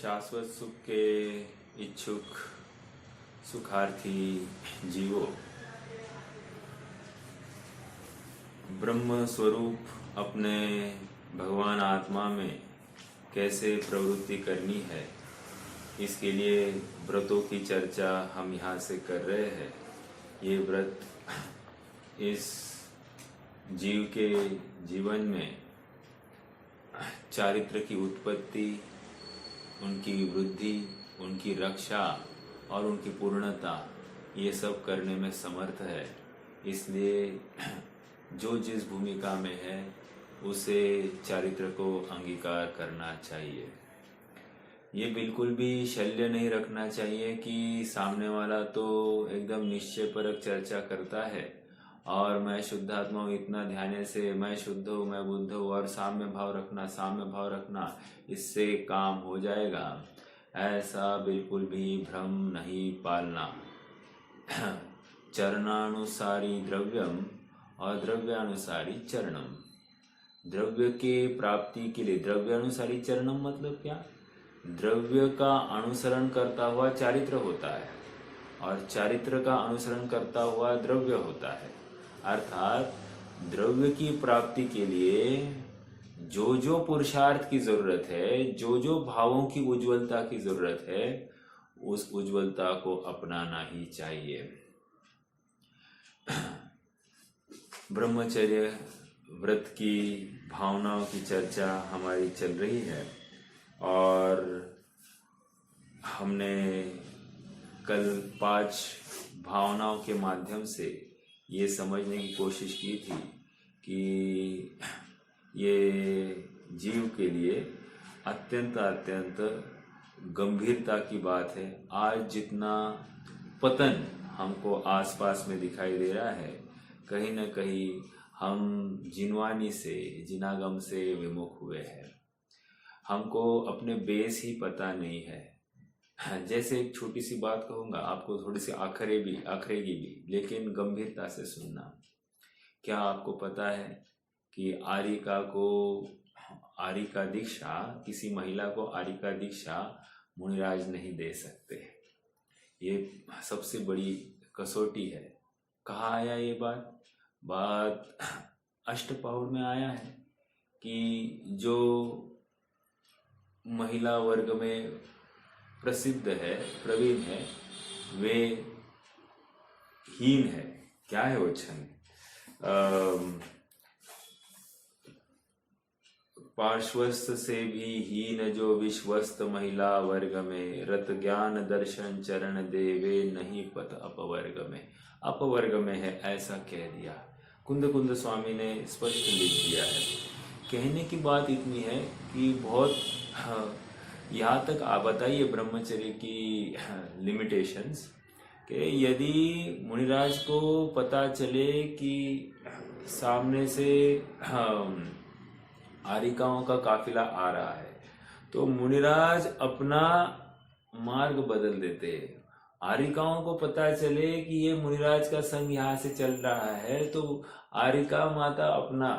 शाश्वत सुख के इच्छुक सुखार्थी जीवों, ब्रह्म स्वरूप अपने भगवान आत्मा में कैसे प्रवृत्ति करनी है, इसके लिए व्रतों की चर्चा हम यहाँ से कर रहे हैं। ये व्रत इस जीव के जीवन में चारित्र की उत्पत्ति, उनकी वृद्धि, उनकी रक्षा और उनकी पूर्णता, ये सब करने में समर्थ है। इसलिए जो जिस भूमिका में है उसे चारित्र को अंगीकार करना चाहिए। ये बिल्कुल भी शल्य नहीं रखना चाहिए कि सामने वाला तो एकदम निश्चयपरक चर्चा करता है और मैं शुद्धात्मा हूँ, इतना ध्यान से मैं शुद्ध हूँ, मैं बुद्ध हूँ और साम्य भाव रखना, इससे काम हो जाएगा। ऐसा बिल्कुल भी भ्रम नहीं पालना। चरणानुसारी द्रव्यम और द्रव्यानुसारी चरणम। द्रव्य के प्राप्ति के लिए द्रव्यानुसारी चरणम मतलब क्या? द्रव्य का अनुसरण करता हुआ चारित्र होता है और चारित्र का अनुसरण करता हुआ द्रव्य होता है। अर्थात द्रव्य की प्राप्ति के लिए जो जो पुरुषार्थ की जरूरत है, जो जो भावों की उज्ज्वलता की जरूरत है, उस उज्ज्वलता को अपनाना ही चाहिए। ब्रह्मचर्य व्रत की भावनाओं की चर्चा हमारी चल रही है और हमने कल 5 भावनाओं के माध्यम से ये समझने की कोशिश की थी कि ये जीव के लिए अत्यंत गंभीरता की बात है। आज जितना पतन हमको आसपास में दिखाई दे रहा है, कहीं न कहीं हम जिनवानी से, जिनागम से विमुख हुए हैं। हमको अपने बेस ही पता नहीं है। जैसे एक छोटी सी बात कहूँगा, आपको थोड़ी सी आखरेगी भी, लेकिन गंभीरता से सुनना। क्या आपको पता है कि आरिका दीक्षा, किसी महिला को आरिका दीक्षा मुनिराज नहीं दे सकते। ये सबसे बड़ी कसौटी है। कहाँ आया ये बात अष्टपहूड़ में आया है कि जो महिला वर्ग में प्रसिद्ध है, प्रवीण है, वे हीन है। क्या है वो छंद? पार्श्वस्थ से भी हीन जो विश्वस्त महिला वर्ग में, रत ज्ञान दर्शन चरण देवे नहीं पत अपवर्ग में। अपवर्ग में है ऐसा कह दिया। कुंद स्वामी ने स्पष्ट लिख दिया है। कहने की बात इतनी है कि बहुत यहाँ तक आप बताइए ब्रह्मचर्य की लिमिटेशंस, कि यदि मुनिराज को पता चले कि सामने से आरिकाओं का काफिला आ रहा है, तो मुनिराज अपना मार्ग बदल देते हैं। आरिकाओं को पता चले कि ये मुनिराज का संग यहाँ से चल रहा है, तो आरिका माता अपना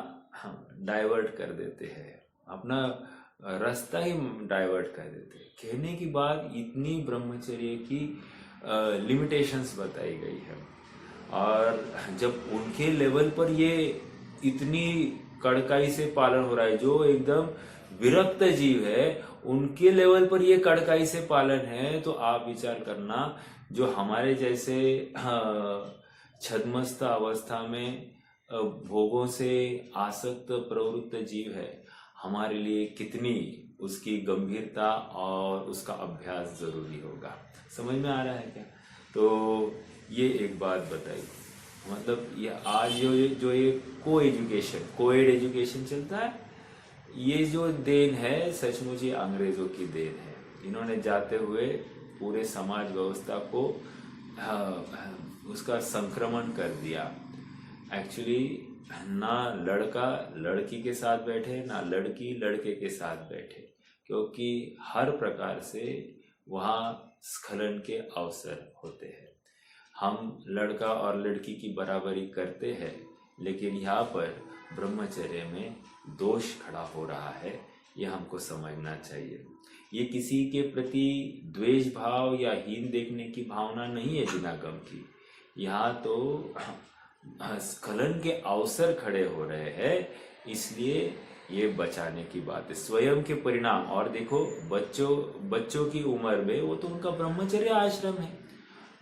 डाइवर्ट कर देते हैं, अपना रास्ता ही डाइवर्ट कर देते हैं। कहने की बात इतनी ब्रह्मचर्य की लिमिटेशंस बताई गई है। और जब उनके लेवल पर ये इतनी कड़काई से पालन हो रहा है, जो एकदम विरक्त जीव है उनके लेवल पर ये कड़काई से पालन है, तो आप विचार करना जो हमारे जैसे छद्मस्त अवस्था में भोगों से आसक्त प्रवृत्त जीव है, हमारे लिए कितनी उसकी गंभीरता और उसका अभ्यास जरूरी होगा। समझ में आ रहा है क्या? तो ये एक बात बताई। मतलब ये आज जो ये कोएड एजुकेशन चलता है, ये जो देन है सचमुच ये अंग्रेजों की देन है। इन्होंने जाते हुए पूरे समाज व्यवस्था को उसका संक्रमण कर दिया। एक्चुअली ना लड़का लड़की के साथ बैठे, ना लड़की लड़के के साथ बैठे, क्योंकि हर प्रकार से वहाँ स्खलन के अवसर होते हैं। हम लड़का और लड़की की बराबरी करते हैं, लेकिन यहाँ पर ब्रह्मचर्य में दोष खड़ा हो रहा है, ये हमको समझना चाहिए। ये किसी के प्रति द्वेष भाव या हीन देखने की भावना नहीं है बिना गम की। यहाँ तो स्खलन के अवसर खड़े हो रहे हैं, इसलिए ये बचाने की बात है। स्वयं के परिणाम, और देखो बच्चों की उम्र में वो तो उनका ब्रह्मचर्य आश्रम है।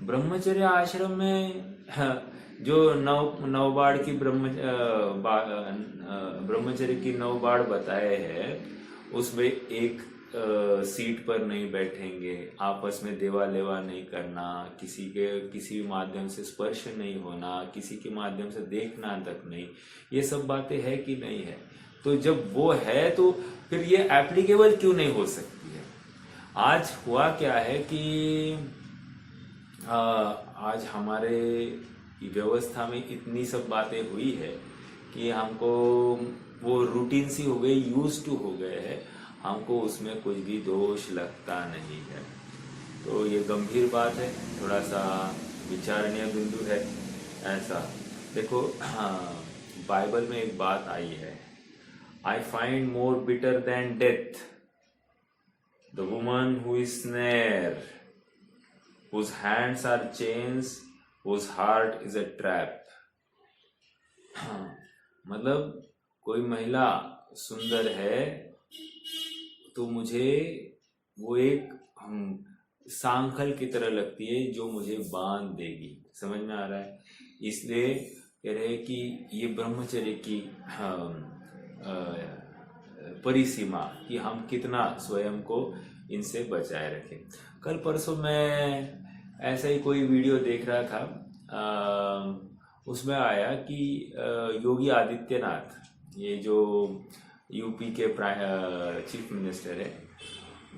ब्रह्मचर्य आश्रम में जो नव बाड़ की ब्रह्मचर्य की 9 बाड़ बताए हैं, उसमें एक सीट पर नहीं बैठेंगे, आपस में देवा लेवा नहीं करना, किसी भी माध्यम से स्पर्श नहीं होना, किसी के माध्यम से देखना तक नहीं, ये सब बातें है कि नहीं है? तो जब वो है तो फिर ये एप्लीकेबल क्यों नहीं हो सकती है? आज हुआ क्या है कि आज हमारे व्यवस्था में इतनी सब बातें हुई है कि हमको वो रूटीन सी हो गई, यूज टू हो गए हैं, हमको उसमें कुछ भी दोष लगता नहीं है। तो ये गंभीर बात है, थोड़ा सा विचारणीय बिंदु है। ऐसा देखो, बाइबल में एक बात आई है, I find more bitter than death the woman who is snare, whose hands are chains, whose heart is a trap। मतलब कोई महिला सुंदर है तो मुझे वो एक सांखल की तरह लगती है जो मुझे बांध देगी। समझ में आ रहा है? इसलिए कह रहे हैं कि ये ब्रह्मचर्य की परिसीमा कि हम कितना स्वयं को इनसे बचाए रखें। कल परसों मैं ऐसा ही कोई वीडियो देख रहा था, उसमें आया कि योगी आदित्यनाथ, ये जो यूपी के चीफ मिनिस्टर है,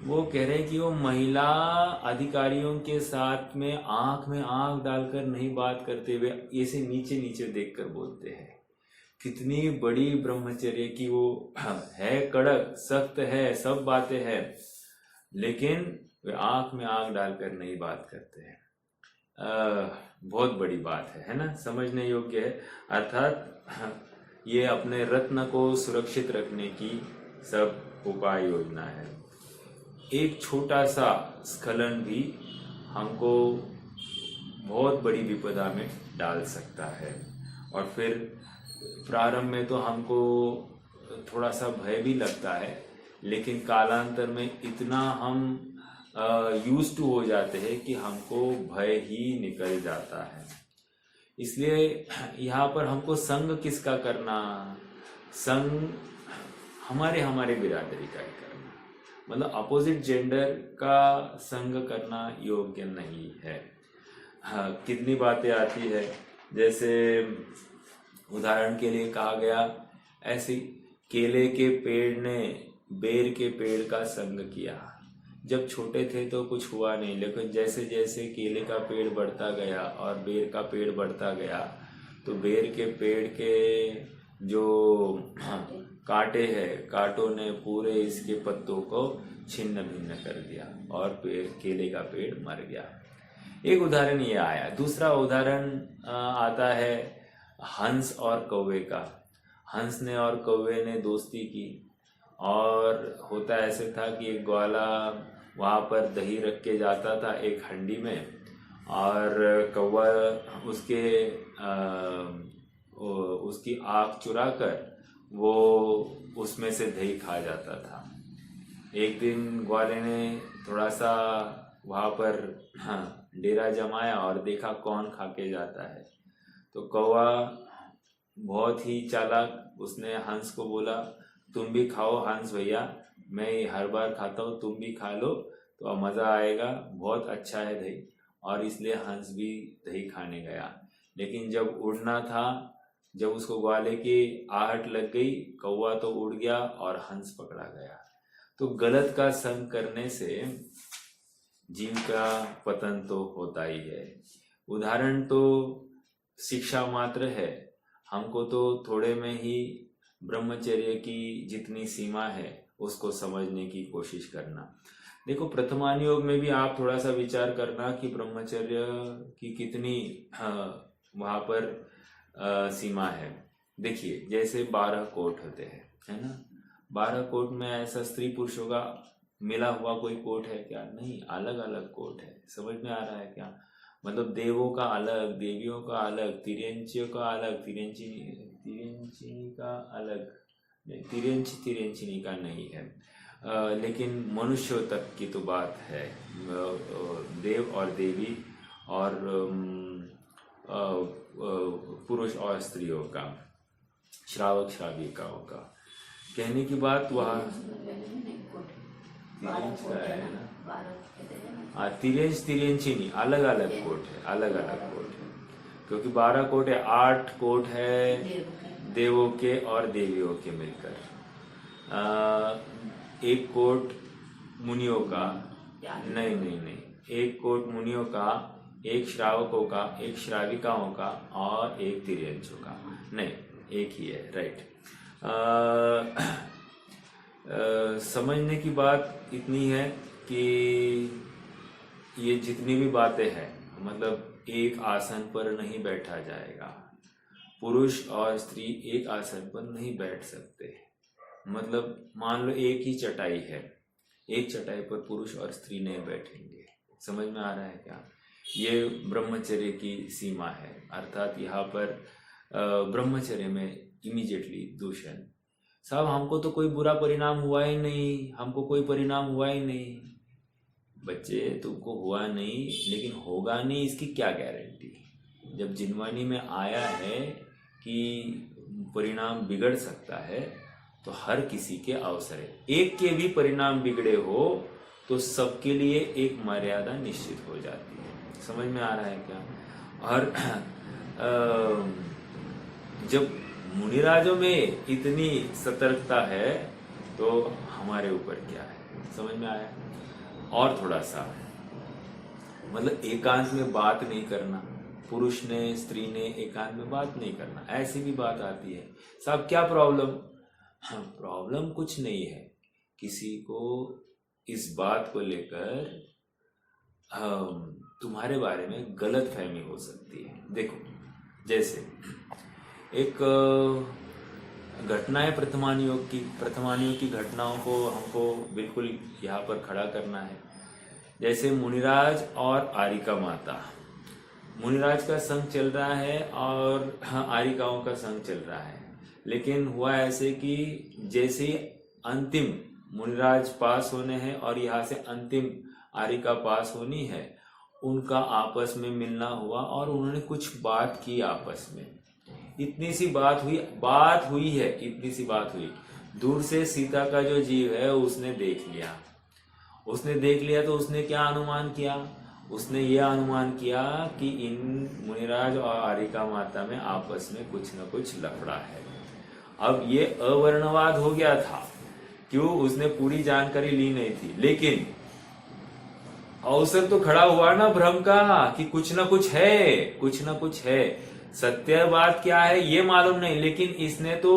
वो कह रहे हैं कि वो महिला अधिकारियों के साथ में आंख डालकर नहीं बात करते हुए ऐसे नीचे नीचे देखकर बोलते हैं। कितनी बड़ी ब्रह्मचर्य की वो है, कड़क सख्त है, सब बातें हैं, लेकिन वे आंख में आंख डालकर नहीं बात करते हैं। बहुत बड़ी बात है ना, समझने योग्य है। अर्थात ये अपने रत्न को सुरक्षित रखने की सब उपाय योजना है। एक छोटा सा स्खलन भी हमको बहुत बड़ी विपदा में डाल सकता है, और फिर प्रारंभ में तो हमको थोड़ा सा भय भी लगता है, लेकिन कालांतर में इतना हम यूज टू हो जाते हैं कि हमको भय ही निकल जाता है। इसलिए यहाँ पर हमको संग किसका करना? संग हमारे बिरादरी का ही करना, मतलब अपोजिट जेंडर का संग करना योग्य नहीं है। हाँ, कितनी बातें आती है, जैसे उदाहरण के लिए कहा गया, ऐसी केले के पेड़ ने बेर के पेड़ का संग किया। जब छोटे थे तो कुछ हुआ नहीं, लेकिन जैसे जैसे केले का पेड़ बढ़ता गया और बेर का पेड़ बढ़ता गया, तो बेर के पेड़ के जो कांटे हैं, कांटों ने पूरे इसके पत्तों को छिन्न भिन्न कर दिया और केले का पेड़ मर गया। एक उदाहरण ये आया। दूसरा उदाहरण आता है हंस और कौवे का। हंस ने और कौवे ने दोस्ती की, और होता ऐसे था कि एक ग्वाला वहाँ पर दही रख के जाता था एक हंडी में, और कौवा उसकी आँख चुरा कर वो उसमें से दही खा जाता था। एक दिन ग्वाले ने थोड़ा सा वहाँ पर डेरा जमाया और देखा कौन खा के जाता है। तो कौवा बहुत ही चालाक, उसने हंस को बोला, तुम भी खाओ हंस भैया, मैं हर बार खाता हूँ, तुम भी खा लो तो मज़ा आएगा, बहुत अच्छा है दही। और इसलिए हंस भी दही खाने गया। लेकिन जब उड़ना था, जब उसको ग्वाले की आहट लग गई, कौवा तो उड़ गया और हंस पकड़ा गया। तो गलत का संग करने से जीव का पतन तो होता ही है। उदाहरण तो शिक्षा मात्र है, हमको तो थोड़े में ही ब्रह्मचर्य की जितनी सीमा है उसको समझने की कोशिश करना। देखो, प्रथमान योग में भी आप थोड़ा सा विचार करना कि ब्रह्मचर्य की कितनी वहाँ पर सीमा है। देखिए, जैसे 12 कोट होते हैं, है ना। 12 कोट में ऐसा स्त्री पुरुष होगा, मिला हुआ कोई कोट है क्या? नहीं, अलग अलग कोट है। समझ में आ रहा है क्या? मतलब देवों का अलग, देवियों का अलग, तिर्यंचियों का अलग, तिर्यंचिनी का अलग नहीं, तिर्यंचिनी का नहीं है। लेकिन मनुष्यों तक की तो बात है, देव और देवी और पुरुष और स्त्रियों का, श्रावक श्राविकाओं का। कहने की बात वहाँ तिर्यंच का है ना, तिर्यंचिनी अलग अलग कोट है, अलग अलग कोट है, क्योंकि 12 कोट है, 8 कोट है देवों के और देवियों के मिलकर, एक कोट मुनियों का, नहीं, एक कोट मुनियों का, एक श्रावकों का, एक श्राविकाओं का और एक तिर्यंचों का। नहीं, एक ही है, राइट। समझने की बात इतनी है कि ये जितनी भी बातें हैं, मतलब एक आसन पर नहीं बैठा जाएगा, पुरुष और स्त्री एक आसन पर नहीं बैठ सकते। मतलब मान लो एक ही चटाई है, एक चटाई पर पुरुष और स्त्री नहीं बैठेंगे। समझ में आ रहा है क्या? ये ब्रह्मचर्य की सीमा है, अर्थात यहाँ पर ब्रह्मचर्य में इमीडिएटली दूषण। साहब हमको तो कोई बुरा परिणाम हुआ ही नहीं, हमको कोई परिणाम हुआ ही नहीं। बच्चे तुमको हुआ नहीं, लेकिन होगा नहीं इसकी क्या गारंटी? जब जिनवानी में आया है कि परिणाम बिगड़ सकता है, तो हर किसी के अवसर है। एक के भी परिणाम बिगड़े हो तो सबके लिए एक मर्यादा निश्चित हो जाती है। समझ में आ रहा है क्या? और जब मुनिराजों में इतनी सतर्कता है तो हमारे ऊपर क्या है? समझ में आया? और थोड़ा सा मतलब एकांत में बात नहीं करना, पुरुष ने स्त्री ने एकांत में बात नहीं करना, ऐसी भी बात आती है। साहब क्या प्रॉब्लम? प्रॉब्लम कुछ नहीं है, किसी को इस बात को लेकर तुम्हारे बारे में गलत फहमी हो सकती है। देखो, जैसे एक घटना है प्रथमानियों की घटनाओं को हमको बिल्कुल यहाँ पर खड़ा करना है। जैसे मुनिराज और आरिका माता, मुनिराज का संग चल रहा है और आरिकाओं का संग चल रहा है, लेकिन हुआ ऐसे कि जैसे ही अंतिम मुनिराज पास होने हैं और यहाँ से अंतिम आरिका पास होनी है, उनका आपस में मिलना हुआ और उन्होंने कुछ बात की आपस में। इतनी सी बात हुई है, इतनी सी बात हुई। दूर से सीता का जो जीव है उसने देख लिया तो उसने क्या अनुमान किया? उसने ये अनुमान किया कि इन मुनिराज और आरिका माता में आपस में कुछ न कुछ लफड़ा है। अब ये अवर्णवाद हो गया था, क्यों? उसने पूरी जानकारी ली नहीं थी, लेकिन अवसर तो खड़ा हुआ ना भ्रम का कि कुछ न कुछ है। सत्य बात क्या है ये मालूम नहीं, लेकिन इसने तो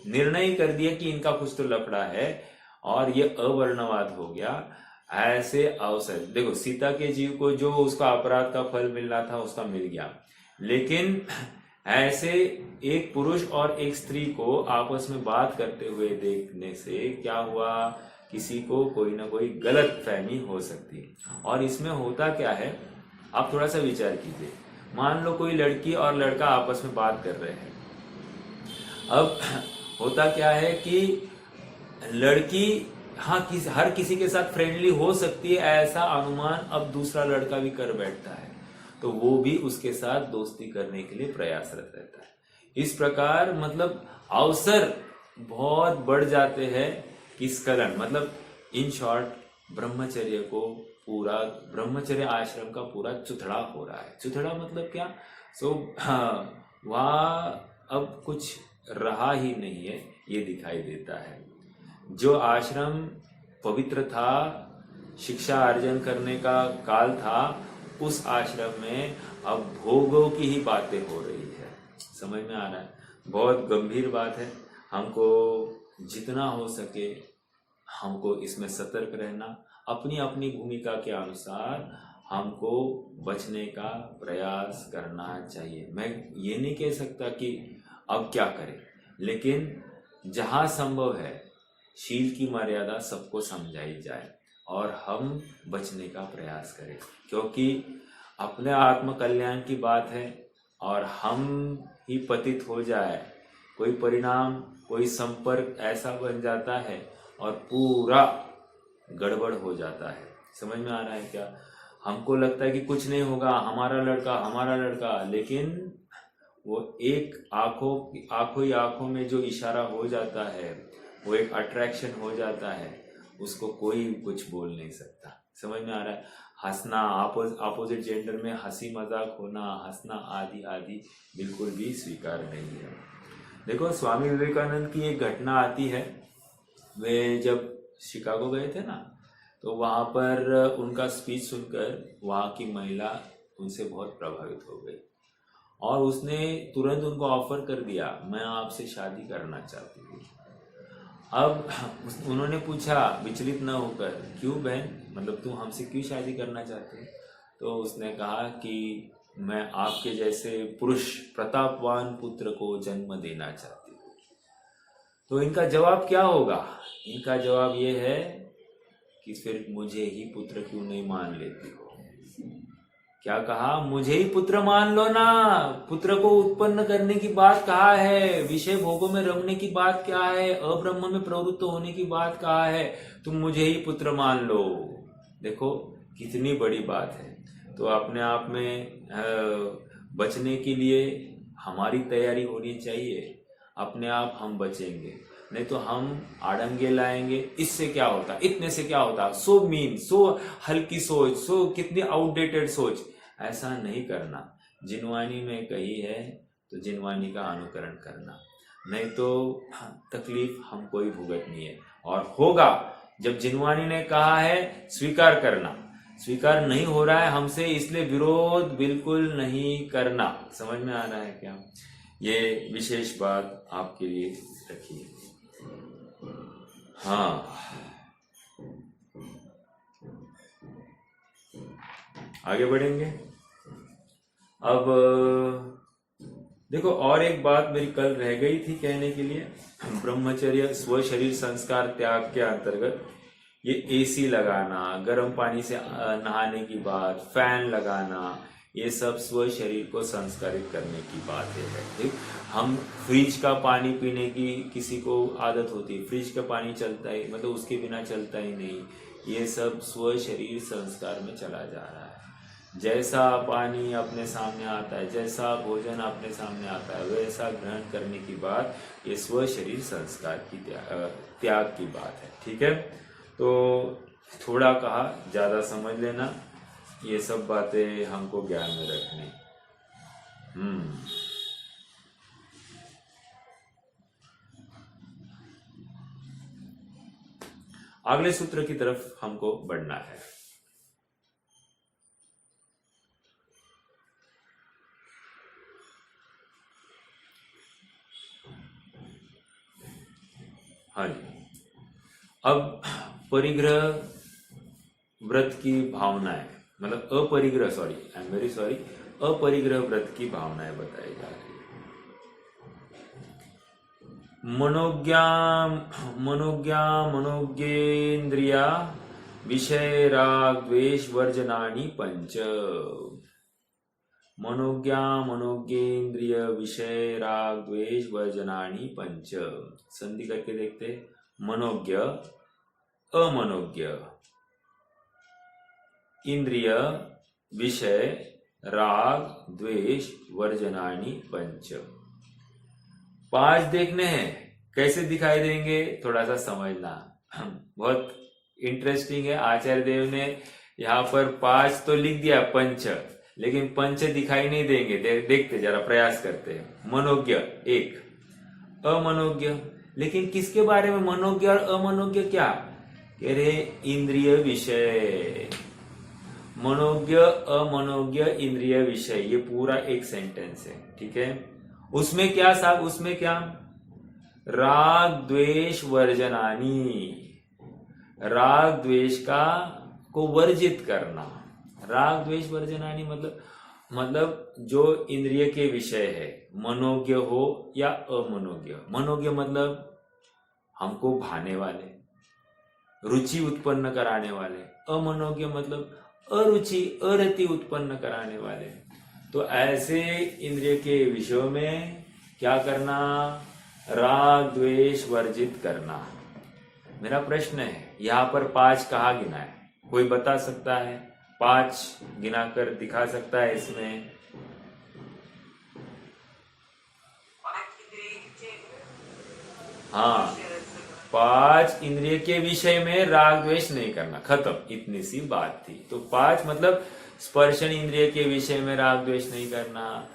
निर्णय कर दिया कि इनका कुछ तो लफड़ा है और ये अवर्णवाद हो गया। ऐसे अवसर देखो, सीता के जीव को जो उसका अपराध का फल मिल रहा था उसका मिल गया, लेकिन ऐसे एक पुरुष और एक स्त्री को आपस में बात करते हुए देखने से क्या हुआ? किसी को कोई ना कोई गलत फहमी हो सकती है। और इसमें होता क्या है, आप थोड़ा सा विचार कीजिए। मान लो कोई लड़की और लड़का आपस में बात कर रहे हैं। अब होता क्या है कि लड़की हर किसी के साथ फ्रेंडली हो सकती है, ऐसा अनुमान अब दूसरा लड़का भी कर बैठता है, तो वो भी उसके साथ दोस्ती करने के लिए प्रयासरत रहता है। इस प्रकार मतलब अवसर बहुत बढ़ जाते हैं किस कारण? मतलब इन शॉर्ट ब्रह्मचर्य आश्रम का पूरा चुथड़ा हो रहा है। चुथड़ा मतलब क्या? वहाँ अब कुछ रहा ही नहीं है, ये दिखाई देता है। जो आश्रम पवित्र था, शिक्षा अर्जन करने का काल था, उस आश्रम में अब भोगों की ही बातें हो रही है। समझ में आ रहा है? बहुत गंभीर बात है। हमको जितना हो सके हमको इसमें सतर्क रहना, अपनी अपनी भूमिका के अनुसार हमको बचने का प्रयास करना चाहिए। मैं ये नहीं कह सकता कि अब क्या करें, लेकिन जहाँ संभव है शील की मर्यादा सबको समझाई जाए। और हम बचने का प्रयास करें, क्योंकि अपने आत्म कल्याण की बात है और हम ही पतित हो जाए, कोई परिणाम, कोई संपर्क ऐसा बन जाता है और पूरा गड़बड़ हो जाता है। समझ में आ रहा है क्या? हमको लगता है कि कुछ नहीं होगा, हमारा लड़का, लेकिन वो एक आंखों में जो इशारा हो जाता है, वो एक अट्रैक्शन हो जाता है, उसको कोई कुछ बोल नहीं सकता। समझ में आ रहा है? हंसना, अपोजिट जेंडर में हंसी मजाक होना, हंसना आदि आदि बिल्कुल भी स्वीकार नहीं है। देखो, स्वामी विवेकानंद की एक घटना आती है। वे जब शिकागो गए थे ना, तो वहाँ पर उनका स्पीच सुनकर वहाँ की महिला उनसे बहुत प्रभावित हो गई और उसने तुरंत उनको ऑफर कर दिया, मैं आपसे शादी करना चाहती हूँ। अब उन्होंने पूछा विचलित न होकर, क्यों बहन, मतलब तुम हमसे क्यों शादी करना चाहते हो? तो उसने कहा कि मैं आपके जैसे पुरुष प्रतापवान पुत्र को जन्म देना चाहती हूँ। तो इनका जवाब क्या होगा? इनका जवाब ये है कि फिर मुझे ही पुत्र क्यों नहीं मान लेती हो? क्या कहा? मुझे ही पुत्र मान लो ना। पुत्र को उत्पन्न करने की बात कहा है, विषय भोगों में रमने की बात क्या है, अब्रह्म में प्रवृत्त होने की बात कहा है, तुम मुझे ही पुत्र मान लो। देखो कितनी बड़ी बात है। तो अपने आप में बचने के लिए हमारी तैयारी होनी चाहिए। अपने आप हम बचेंगे, नहीं तो हम आड़ंगे लाएंगे। इससे क्या होता, इतने से क्या होता, सो मीन, सो हल्की सोच, सो कितनी आउटडेटेड सोच। ऐसा नहीं करना। जिनवानी में कही है तो जिनवानी का अनुकरण करना, नहीं तो तकलीफ हमको ही भुगतनी है। और होगा, जब जिनवानी ने कहा है स्वीकार करना, स्वीकार नहीं हो रहा है हमसे, इसलिए विरोध बिल्कुल नहीं करना। समझ में आ रहा है क्या? ये विशेष बात आपके लिए रखिए। हाँ, आगे बढ़ेंगे। अब देखो, और एक बात मेरी कल रह गई थी कहने के लिए। ब्रह्मचर्य स्व शरीर संस्कार त्याग के अंतर्गत ये एसी लगाना, गर्म पानी से नहाने की बात, फैन लगाना, ये सब स्व शरीर को संस्कारित करने की बात है। ठीक, हम फ्रिज का पानी पीने की किसी को आदत होती है, फ्रिज का पानी चलता है, मतलब उसके बिना चलता ही नहीं। ये सब स्व शरीर संस्कार में चला जा रहा है। जैसा पानी अपने सामने आता है, जैसा भोजन अपने सामने आता है, वैसा ग्रहण करने की बात ये स्व शरीर संस्कार की त्याग की बात है। ठीक है, तो थोड़ा कहा, ज्यादा समझ लेना, ये सब बातें हमको ज्ञान में रखनी। अगले सूत्र की तरफ हमको बढ़ना है। हाँ जी, अब परिग्रह व्रत की भावनाएं, मतलब अपरिग्रह, sorry, I am very sorry, अपरिग्रह व्रत की भावनाएं बताई जा रही है। मनोज्ञेन्द्रिया विषय राग द्वेष वर्जनानि पंच। मनोज्ञेन्द्रिय विषय राग द्वेष वर्जनानि पंच। संधि करके देखते, मनोज्ञ, अमनोज्ञ, इंद्रिय, विषय, राग, द्वेष, वर्जनानि पंच। 5 देखने हैं, कैसे दिखाई देंगे थोड़ा सा समझना। बहुत इंटरेस्टिंग है। आचार्य देव ने यहाँ पर 5 तो लिख दिया, पंच, लेकिन पंच दिखाई नहीं देंगे। देखते जरा, प्रयास करते हैं। मनोज्ञ 1, अमनोज्ञ, लेकिन किसके बारे में मनोज्ञ और अमनोज्ञ? क्या कह रहे? इंद्रिय विषय। मनोज्ञ, अमनोज्ञ, इंद्रिय विषय, ये पूरा एक सेंटेंस है। ठीक है, उसमें क्या साहब, उसमें क्या? राग द्वेष वर्जनानी, राग द्वेष का को वर्जित करना। राग द्वेष वर्जनानी मतलब जो इंद्रिय के विषय है, मनोज्ञ हो या अमनोज्ञ। मनोज्ञ मतलब हमको भाने वाले, रुचि उत्पन्न कराने वाले, अमनोज्ञ मतलब अरुचि अरति उत्पन्न कराने वाले। तो ऐसे इंद्रिय के विषयों में क्या करना, राग द्वेष वर्जित करना। मेरा प्रश्न है, यहाँ पर 5 कहाँ गिना है? कोई बता सकता है? 5 गिनाकर दिखा सकता है इसमें? हाँ, 5 इंद्रिय के विषय में राग द्वेष नहीं करना, खत्म, इतनी सी बात थी। तो 5 मतलब स्पर्शन इंद्रिय के विषय में राग द्वेष नहीं करना,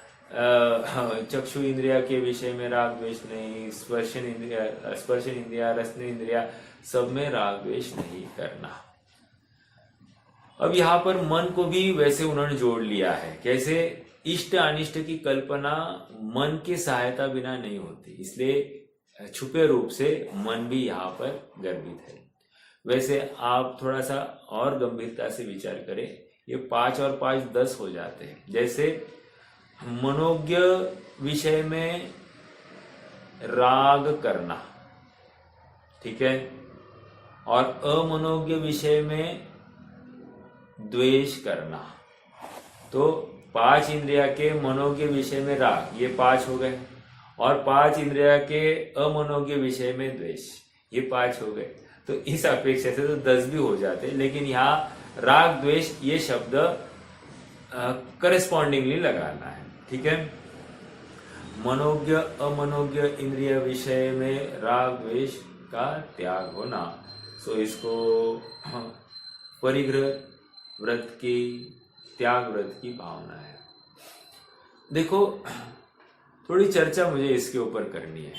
चक्षु इंद्रिया के विषय में राग द्वेष नहीं, स्पर्शन इंद्रिया, रसन इंद्रिया, सब में राग द्वेष नहीं करना। अब यहाँ पर मन को भी वैसे उन्होंने जोड़ लिया है। कैसे? इष्ट अनिष्ट की कल्पना मन की सहायता बिना नहीं होती, इसलिए छुपे रूप से मन भी यहाँ पर गर्भित है। वैसे आप थोड़ा सा और गंभीरता से विचार करें, ये 5 और 5 10 हो जाते हैं। जैसे मनोज्ञ विषय में राग करना, ठीक है, और अमनोज्ञ विषय में द्वेष करना। तो 5 इंद्रिया के मनोज्ञ विषय में राग, ये 5 हो गए, और 5 इंद्रिया के अमनोज्ञ विषय में द्वेष, ये 5 हो गए। तो इस अपेक्षा से तो 10 भी हो जाते, लेकिन यहाँ राग द्वेष ये शब्द करेस्पॉन्डिंगली लगाना है, ठीक है। मनोज्ञ अमनोज्ञ इंद्रिय विषय में राग द्वेष का त्याग होना, सो इसको परिग्रह व्रत की, त्याग व्रत की भावना है। देखो, थोड़ी चर्चा मुझे इसके ऊपर करनी है।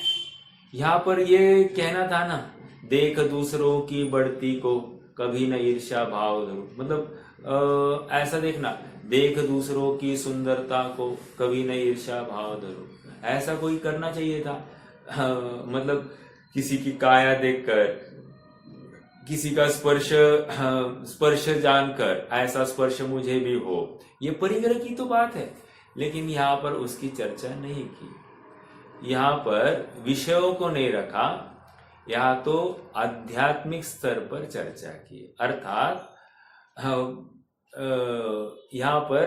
यहाँ पर ये कहना था ना, देख दूसरों की बढ़ती को कभी न ईर्ष्या भाव धरो, मतलब ऐसा देखना, देख दूसरों की सुंदरता को कभी न ईर्ष्या भाव धरो, ऐसा कोई करना चाहिए था। मतलब किसी की काया देखकर, किसी का स्पर्श जानकर ऐसा स्पर्श मुझे भी हो, ये परिग्रह की तो बात है, लेकिन यहाँ पर उसकी चर्चा नहीं की। यहाँ पर विषयों को नहीं रखा, यहाँ तो आध्यात्मिक स्तर पर चर्चा की। अर्थात यहाँ पर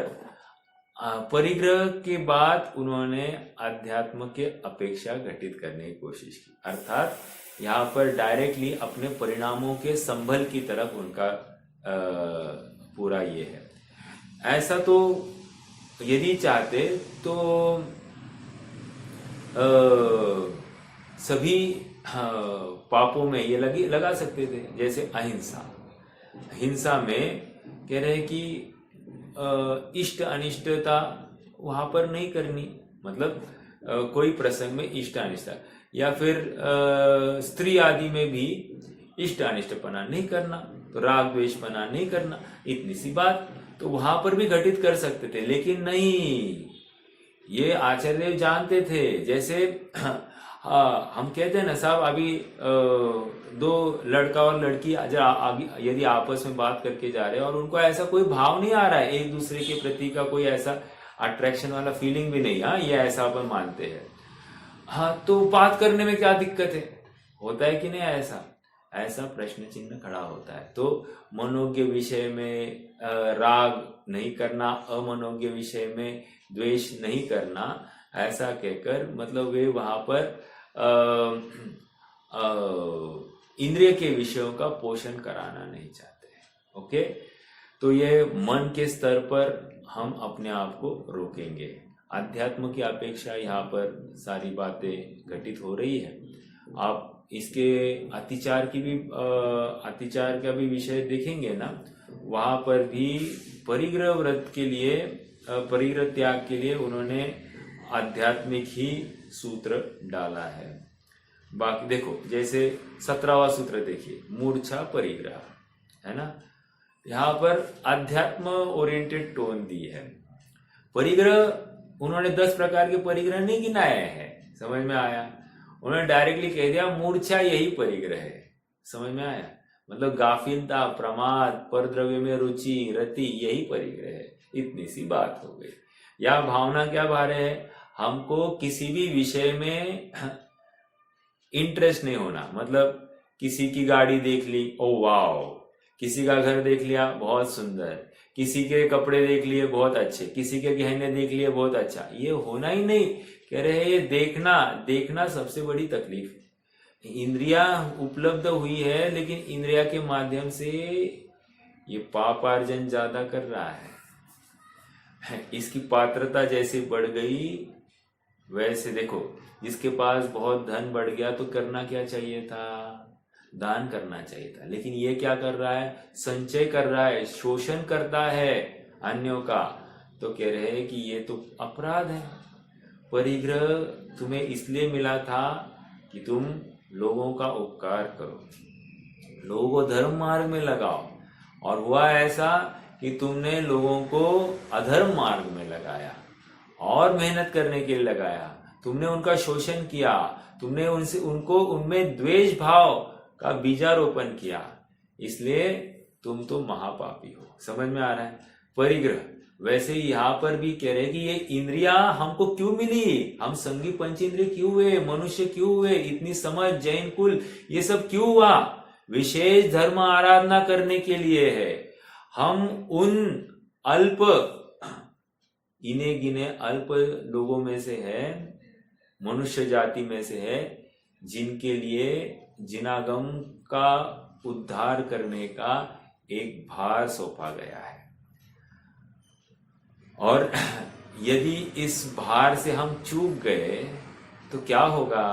परिग्रह के बाद उन्होंने अध्यात्म के अपेक्षा घटित करने की कोशिश की। अर्थात यहाँ पर डायरेक्टली अपने परिणामों के संभल की तरफ उनका पूरा ये है। ऐसा तो यदि चाहते तो सभी पापों में ये लगा सकते थे। जैसे अहिंसा, हिंसा में कह रहे कि इष्ट अनिष्टता वहां पर नहीं करनी, मतलब कोई प्रसंग में इष्ट अनिष्टता, या फिर स्त्री आदि में भी इष्ट अनिष्टपना नहीं करना, तो राग द्वेषपना नहीं करना, इतनी सी बात तो वहां पर भी घटित कर सकते थे। लेकिन नहीं, ये आचार्य जानते थे। जैसे हम कहते हैं ना साहब, अभी दो लड़का और लड़की यदि आपस में बात करके जा रहे हैं और उनको ऐसा कोई भाव नहीं आ रहा है, एक दूसरे के प्रति का कोई ऐसा अट्रैक्शन वाला फीलिंग भी नहीं, हाँ ये ऐसा अपन मानते हैं, हाँ तो बात करने में क्या दिक्कत है? होता है कि नहीं ऐसा प्रश्न चिन्ह खड़ा होता है। तो मनोज्ञ विषय में राग नहीं करना, अमनोज्ञ विषय में द्वेष नहीं करना, ऐसा कहकर मतलब वे वहां पर इंद्रिय के विषयों का पोषण कराना नहीं चाहते हैं। ओके, तो ये मन के स्तर पर हम अपने आप को रोकेंगे। अध्यात्म की अपेक्षा यहाँ पर सारी बातें घटित हो रही है। आप इसके अतिचार का भी विषय देखेंगे ना, वहां पर भी परिग्रह व्रत के लिए, परिग्रह त्याग के लिए उन्होंने आध्यात्मिक ही सूत्र डाला है। बाकी देखो, जैसे 17वां सूत्र देखिए, मूर्छा परिग्रह, है ना, यहाँ पर अध्यात्म ओरिएंटेड टोन दी है। परिग्रह उन्होंने 10 प्रकार के परिग्रह नहीं गिनाए हैं, समझ में आया? उन्होंने डायरेक्टली कह दिया मूर्छा यही परिग्रह है, समझ में आया? मतलब गाफिलता, प्रमाद, परद्रव्य में रुचि, रति, यही परिग्रह है, इतनी सी बात हो गई। या भावना क्या भारे है, हमको किसी भी विषय में इंटरेस्ट नहीं होना, मतलब किसी की गाड़ी देख ली, ओ वाओ, किसी का घर देख लिया, बहुत सुंदर, किसी के कपड़े देख लिए, बहुत अच्छे, किसी के गहने देख लिए, बहुत अच्छा। ये होना ही नहीं, कह रहे हैं ये देखना, देखना सबसे बड़ी तकलीफ है। इंद्रिया उपलब्ध हुई है, लेकिन इंद्रिया के माध्यम से ये पापार्जन ज्यादा कर रहा है। इसकी पात्रता जैसे बढ़ गई, वैसे देखो, जिसके पास बहुत धन बढ़ गया तो करना क्या चाहिए था? दान करना चाहिए था। लेकिन ये क्या कर रहा है? संचय कर रहा है, शोषण करता है अन्यों का। तो कह रहे हैं कि ये तो अपराध है। परिग्रह तुम्हें इसलिए मिला था कि तुम लोगों का उपकार करो, लोगों को धर्म मार्ग में लगाओ, और हुआ ऐसा कि तुमने लोगों को अधर्म मार्ग में लगाया और मेहनत करने के लिए लगाया। तुमने उनका शोषण किया, तुमने उनमें द्वेष भाव का बीजारोपण किया, इसलिए तुम तो महापापी हो। समझ में आ रहा है? परिग्रह। वैसे ही यहाँ पर भी कह रहे हैं कि ये इंद्रिया हमको क्यों मिली, हम संगी पंचेंद्रिय क्यों हुए, मनुष्य क्यों हुए, इतनी समझ, जैन कुल, ये सब क्यों हुआ? विशेष धर्म आराधना करने के लिए है। हम उन अल्प, इने गिने अल्प लोगों में से है, मनुष्य जाति में से है, जिनके लिए जिनागम का उद्धार करने का एक भार सौंपा गया है। और यदि इस भार से हम चूक गए तो क्या होगा?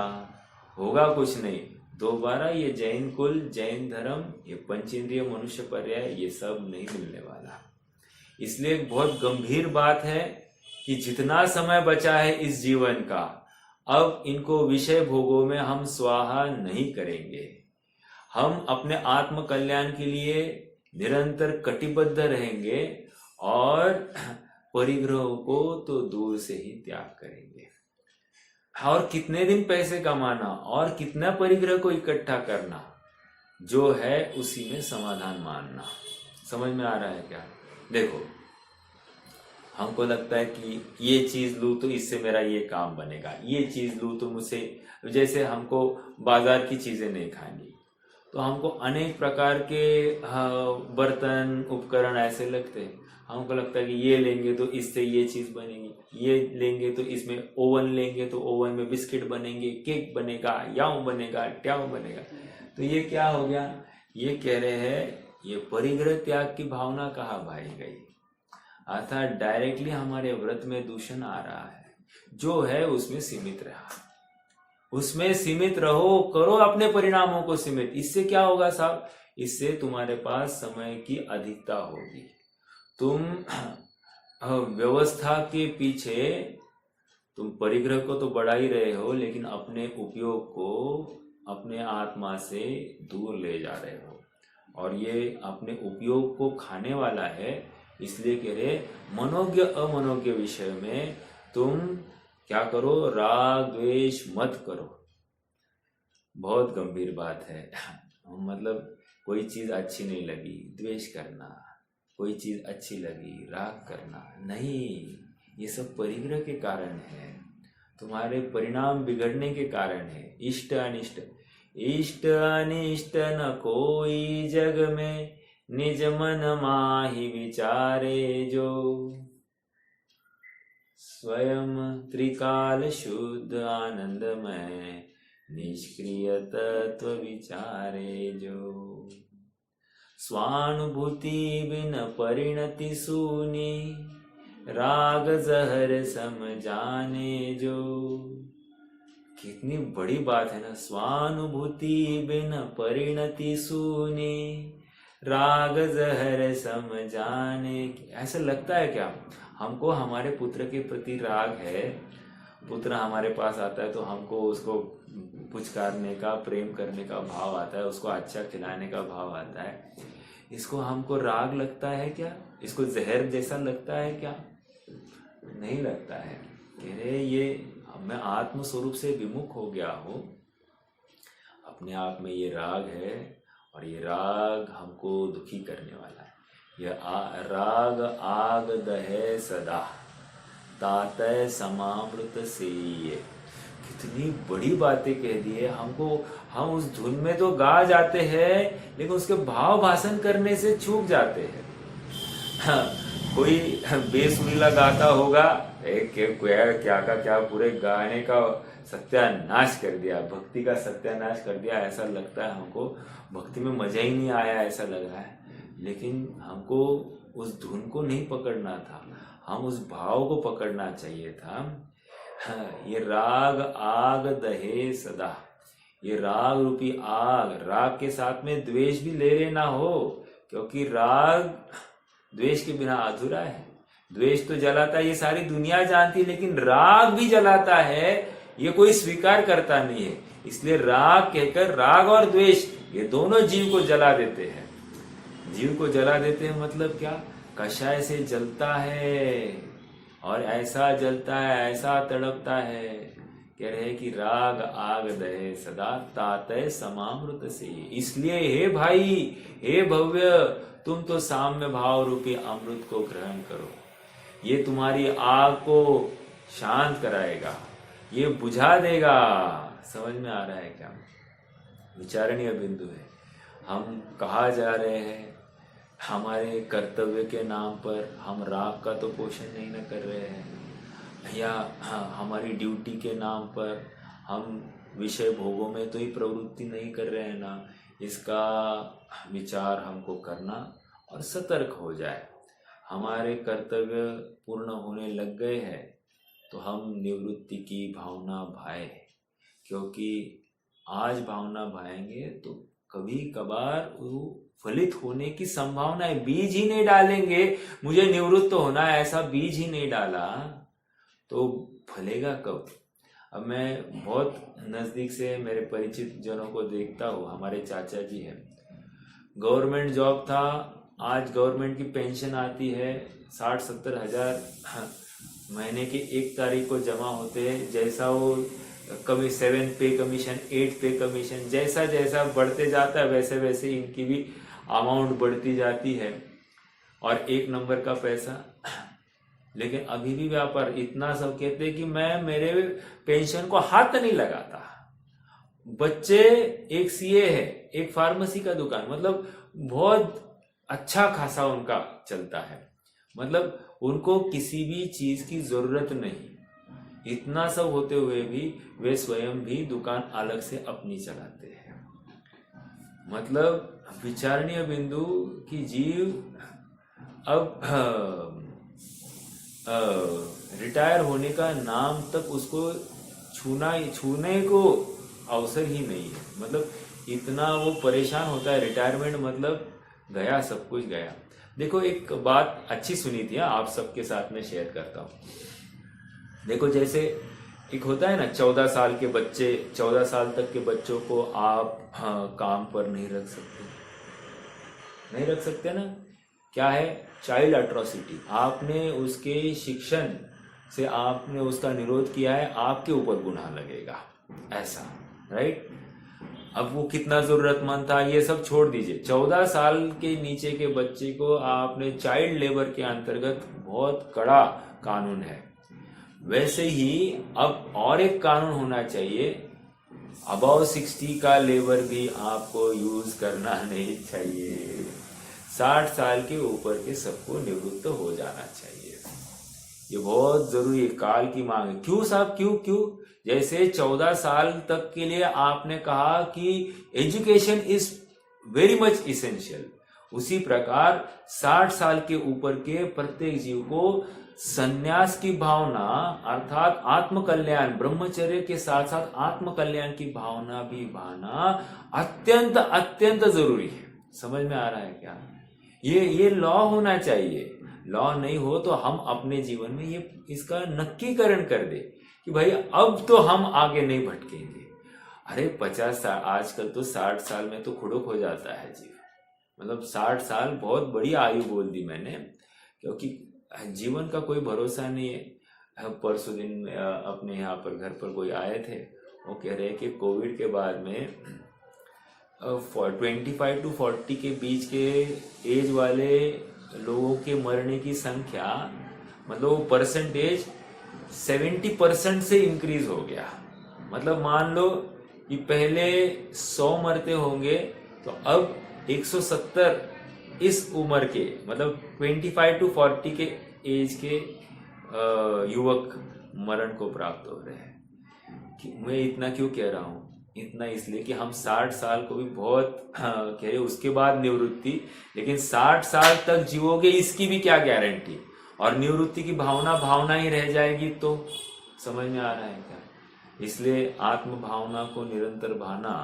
होगा कुछ नहीं। दोबारा ये जैन कुल, जैन धर्म, ये पंचेंद्रिय मनुष्य पर्याय, ये सब नहीं मिलने वाला। इसलिए एक बहुत गंभीर बात है कि जितना समय बचा है इस जीवन का, अब इनको विषय भोगों में हम स्वाहा नहीं करेंगे। हम अपने आत्म कल्याण के लिए निरंतर कटिबद्ध रहेंगे और परिग्रहों को तो दूर से ही त्याग करेंगे। और कितने दिन पैसे कमाना और कितना परिग्रह को इकट्ठा करना, जो है उसी में समाधान मानना। समझ में आ रहा है क्या? देखो, हमको लगता है कि ये चीज लूं तो इससे मेरा ये काम बनेगा, ये चीज लूं तो मुझसे, जैसे हमको बाजार की चीजें नहीं खानी, तो हमको अनेक प्रकार के बर्तन, उपकरण ऐसे लगते हैं। हमको लगता है कि ये लेंगे तो इससे ये चीज बनेगी, ये लेंगे तो इसमें ओवन लेंगे तो ओवन में बिस्किट बनेंगे, केक बनेगा, याऊ बनेगा, ट्याऊ बनेगा। तो ये क्या हो गया? ये कह रहे हैं ये परिग्रह त्याग की भावना कहाँ भाई गई? अर्थात डायरेक्टली हमारे व्रत में दूषण आ रहा है। जो है उसमें सीमित रहा, उसमें सीमित रहो, करो अपने परिणामों को सीमित। इससे क्या होगा साहब? इससे तुम्हारे पास समय की अधिकता होगी। तुम व्यवस्था के पीछे, तुम परिग्रह को तो बढ़ा ही रहे हो, लेकिन अपने उपयोग को अपने आत्मा से दूर ले जा रहे हो, और ये अपने उपयोग को खाने वाला है। इसलिए कह रहे मनोज्ञ अमनोज्ञ विषय में तुम क्या करो? राग द्वेष मत करो। बहुत गंभीर बात है। मतलब कोई चीज अच्छी नहीं लगी, द्वेष करना, कोई चीज अच्छी लगी, राग करना नहीं। ये सब परिग्रह के कारण है, तुम्हारे परिणाम बिगड़ने के कारण है। इष्ट अनिष्ट, इष्ट अनिष्ट न कोई जग में, निज मन माहि विचारे जो। स्वयं त्रिकाल शुद्ध आनंदमय, निष्क्रिय तत्व विचारे जो। स्वानुभूति बिन परिणति सूनी, राग जहर सम जाने जो। कितनी बड़ी बात है ना, स्वानुभूति बिन परिणति सूनी, राग जहर सम जाने। ऐसा लगता है क्या हमको हमारे पुत्र के प्रति राग है? पुत्र हमारे पास आता है तो हमको उसको पुचकारने का, प्रेम करने का भाव आता है, उसको अच्छा खिलाने का भाव आता है। इसको हमको राग लगता है क्या? इसको जहर जैसा लगता है क्या? नहीं लगता है। कह रहे ये मैं आत्म स्वरूप से विमुख हो गया हूँ, अपने आप में ये राग है, और ये राग हमको दुखी करने वाला है। यह राग आग दहे सदा, तातय समामृत से। कितनी बड़ी बातें कह दी है हमको। हम उस धुन में तो गा जाते हैं लेकिन उसके भाव भाषण करने से चूक जाते हैं। हाँ, कोई बेसुरीला गाता होगा, एक क्या का क्या पूरे गाने का सत्यानाश कर दिया, भक्ति का सत्यानाश कर दिया, ऐसा लगता है हमको। भक्ति में मजा ही नहीं आया ऐसा लग रहा है। लेकिन हमको उस धुन को नहीं पकड़ना था, हम उस भाव को पकड़ना चाहिए था। हाँ, ये राग आग दहे सदा, ये राग रूपी आग, राग के साथ में द्वेष भी ले लेना हो, क्योंकि राग द्वेष के बिना अधूरा है। द्वेष तो जलाता है, ये सारी दुनिया जानती, लेकिन राग भी जलाता है, ये कोई स्वीकार करता नहीं है। इसलिए राग कहकर राग और द्वेष ये दोनों जीव को जला देते हैं। जीव को जला देते हैं मतलब क्या? कषाय से जलता है और ऐसा जलता है, ऐसा तड़पता है। कह रहे कि राग आग दहे सदा तातय समामृत से। इसलिए हे भाई, हे भव्य, तुम तो साम्य भाव रूपी अमृत को ग्रहण करो। ये तुम्हारी आग को शांत कराएगा, ये बुझा देगा। समझ में आ रहा है क्या? विचारणीय बिंदु है। हम कहाँ जा रहे हैं? हमारे कर्तव्य के नाम पर हम राग का तो पोषण नहीं न कर रहे हैं, या हमारी ड्यूटी के नाम पर हम विषय भोगों में तो ही प्रवृत्ति नहीं कर रहे हैं ना। इसका विचार हमको करना और सतर्क हो जाए। हमारे कर्तव्य पूर्ण होने लग गए हैं तो हम निवृत्ति की भावना भाए, क्योंकि आज भावना भाएंगे तो कभी कभार वो फलित होने की संभावना है। बीज ही नहीं डालेंगे, मुझे निवृत्त होना है, ऐसा बीज ही नहीं डाला तो फलेगा कब? अब मैं बहुत नजदीक से मेरे परिचित जनों को देखता हूँ। हमारे चाचा जी हैं, गवर्नमेंट जॉब था, आज गवर्नमेंट की पेंशन आती है 60-70 हजार महीने की 1 तारीख को जमा होते हैं। जैसा वो कभी 7 पे कमीशन, 8 पे कमीशन, जैसा जैसा बढ़ते जाता है वैसे वैसे इनकी भी अमाउंट बढ़ती जाती है और 1 नंबर का पैसा। लेकिन अभी भी व्यापार इतना, सब कहते हैं कि मैं मेरे पेंशन को हाथ नहीं लगाता। बच्चे, एक सीए है, एक फार्मेसी का दुकान, मतलब बहुत अच्छा खासा उनका चलता है। मतलब उनको किसी भी चीज की जरूरत नहीं। इतना सब होते हुए भी वे स्वयं भी दुकान अलग से अपनी चलाते हैं। मतलब विचारणीय बिंदु की जीव अब रिटायर होने का नाम तक उसको छूने को अवसर ही नहीं है। मतलब इतना वो परेशान होता है। रिटायरमेंट मतलब गया, सब कुछ गया। देखो, एक बात अच्छी सुनी थी, आप सबके साथ में शेयर करता हूँ। देखो, जैसे एक होता है ना 14 साल के बच्चे, 14 साल तक के बच्चों को आप काम पर नहीं रख सकते ना। क्या है? Child atrocity. आपने उसके शिक्षण से आपने उसका निरोध किया है, आपके ऊपर गुनाह लगेगा, ऐसा, राइट? अब वो कितना जरूरतमंद था ये सब छोड़ दीजिए। 14 साल के नीचे के बच्चे को आपने चाइल्ड लेबर के अंतर्गत बहुत कड़ा कानून है। वैसे ही अब और एक कानून होना चाहिए, अबाव 60 का लेबर भी आपको यूज करना नहीं चाहिए। 60 साल के ऊपर के सबको निवृत्त हो जाना चाहिए। ये बहुत जरूरी है, काल की मांग है। क्यों साहब, क्यों? जैसे 14 साल तक के लिए आपने कहा कि education is very much essential, उसी प्रकार 60 साल के ऊपर के प्रत्येक जीव को संन्यास की भावना, अर्थात आत्मकल्याण, ब्रह्मचर्य के साथ साथ आत्मकल्याण की भावना भी भाना अत्यंत अत्यंत जरूरी है। समझ में आ रहा है क्या? ये लॉ होना चाहिए। लॉ नहीं हो तो हम अपने जीवन में ये इसका नक्कीकरण कर दे कि भाई अब तो हम आगे नहीं भटकेंगे। अरे 50 साल, आजकल तो 60 साल में तो खुड़ुक हो जाता है जीव। मतलब 60 साल बहुत बड़ी आयु बोल दी मैंने, क्योंकि जीवन का कोई भरोसा नहीं है। परसों दिन अपने यहाँ पर घर पर कोई आए थे, वो कह रहे कि कोविड के बाद में 25 to 40 के बीच के एज वाले लोगों के मरने की संख्या, मतलब वो परसेंटेज 70% से इंक्रीज हो गया। मतलब मान लो कि पहले 100 मरते होंगे तो अब 170 इस उम्र के मतलब 25 to 40 के एज के युवक मरण को प्राप्त हो रहे हैं। मैं इतना क्यों कह रहा हूँ? इतना इसलिए कि हम 60 साल को भी बहुत कह रहे, उसके बाद निवृत्ति, लेकिन 60 साल तक जीवोगे इसकी भी क्या गारंटी? और निवृत्ति की भावना भावना ही रह जाएगी तो समझ में आ रहा है क्या? इसलिए आत्म भावना को निरंतर भाना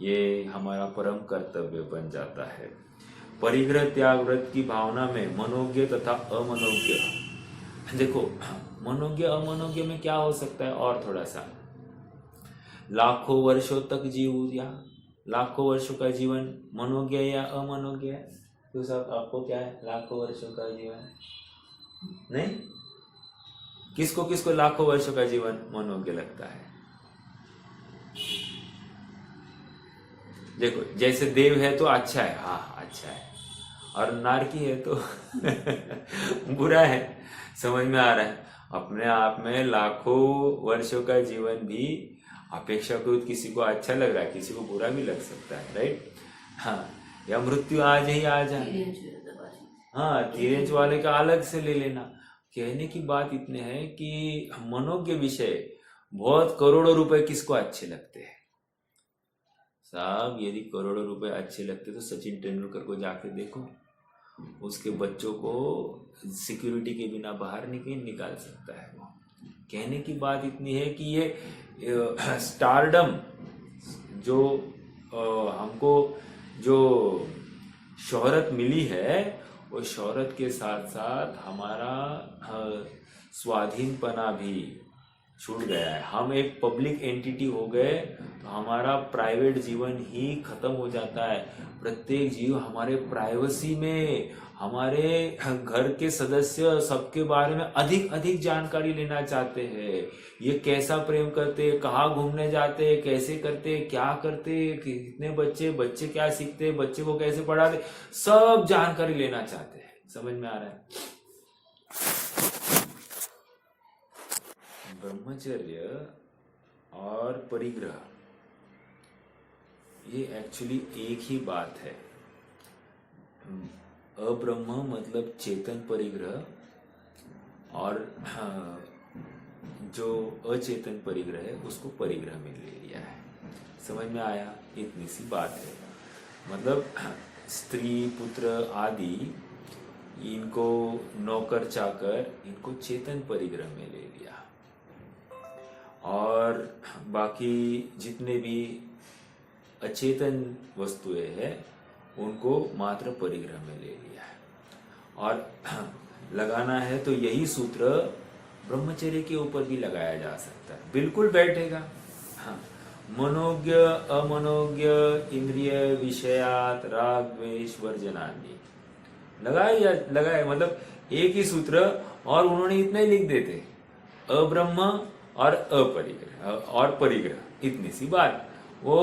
ये हमारा परम कर्तव्य बन जाता है। परिग्रह त्याग व्रत की भावना में मनोज्ञ तथा अमनोज्ञ, देखो मनोज्ञ अमनोज्ञ में क्या हो सकता है? और थोड़ा सा, लाखों वर्षों तक जीव या लाखों वर्षों का जीवन मनोज्ञ या अमनोज्ञ है? तो सब आपको क्या है? लाखों वर्षों का जीवन नहीं? किसको किसको लाखों वर्षों का जीवन मनोज्ञ लगता है? देखो, जैसे देव है तो अच्छा है, हाँ अच्छा है, और नारकी है तो बुरा है। समझ में आ रहा है? अपने आप में लाखों वर्षों का जीवन भी अपेक्षाकृत किसी को अच्छा लग रहा है, किसी को बुरा भी लग सकता है, राइट? हाँ, या मृत्यु आज ही आ जाए, हाँ 3 इंच वाले का अलग से ले लेना। कहने की बात इतने है कि मनोज्ञ विषय बहुत करोड़ों रुपए किसको अच्छे लगते हैं साहब? यदि करोड़ों रुपए अच्छे लगते तो सचिन तेंदुलकर को जाके देखो, उसके बच्चों को सिक्योरिटी के बिना बाहर निकाल सकता है वो। कहने की बात इतनी है कि ये स्टारडम जो हमको जो शोहरत मिली है, वो शोहरत के साथ साथ हमारा स्वाधीनपना भी छूट गया है। हम एक पब्लिक एंटिटी हो गए तो हमारा प्राइवेट जीवन ही खत्म हो जाता है। प्रत्येक जीव हमारे प्राइवेसी में, हमारे घर के सदस्य सबके बारे में अधिक अधिक जानकारी लेना चाहते हैं। ये कैसा प्रेम करते, कहाँ घूमने जाते, कैसे करते, क्या करते, कितने बच्चे क्या सीखते, बच्चे को कैसे पढ़ाते, सब जानकारी लेना चाहते हैं। समझ में आ रहा है? ब्रह्मचर्य और परिग्रह ये एक्चुअली एक ही बात है। अब्रह्म मतलब चेतन परिग्रह, और जो अचेतन परिग्रह है उसको परिग्रह में ले लिया है। समझ में आया? इतनी सी बात है। मतलब स्त्री पुत्र आदि इनको नौकर चाकर इनको चेतन परिग्रह में ले लिया, और बाकी जितने भी अचेतन वस्तुएं हैं उनको मात्र परिग्रह में ले लिया है। और लगाना है तो यही सूत्र ब्रह्मचर्य के ऊपर भी लगाया जा सकता है, बिल्कुल बैठेगा। हाँ, मनोज्ञ अमनोज्ञ इंद्रिय विषयात राग द्वेष वर्जनानि लगाए मतलब एक ही सूत्र, और उन्होंने इतना ही लिख देते, अब्रह्म और अपरिग्रह और परिग्रह, इतनी सी बात। वो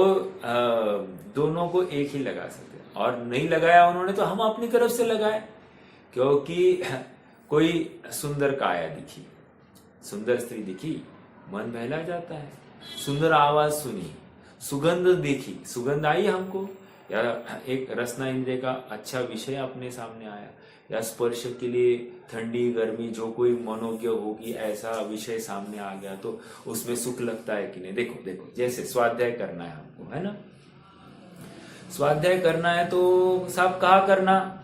दोनों को एक ही लगा सकते, और नहीं लगाया उन्होंने तो हम अपनी तरफ से लगाए। क्योंकि कोई सुंदर काया दिखी, सुंदर स्त्री दिखी, मन बहला जाता है। सुंदर आवाज सुनी, सुगंध देखी, सुगंध आई हमको, या एक रसना इंद्रिय का अच्छा विषय अपने सामने आया, या स्पर्श के लिए ठंडी गर्मी जो कोई मनोज्ञ होगी ऐसा विषय सामने आ गया तो उसमें सुख लगता है कि नहीं? देखो देखो, जैसे स्वाध्याय करना है हमको, है ना? स्वाध्याय करना है तो साहब कहाँ करना?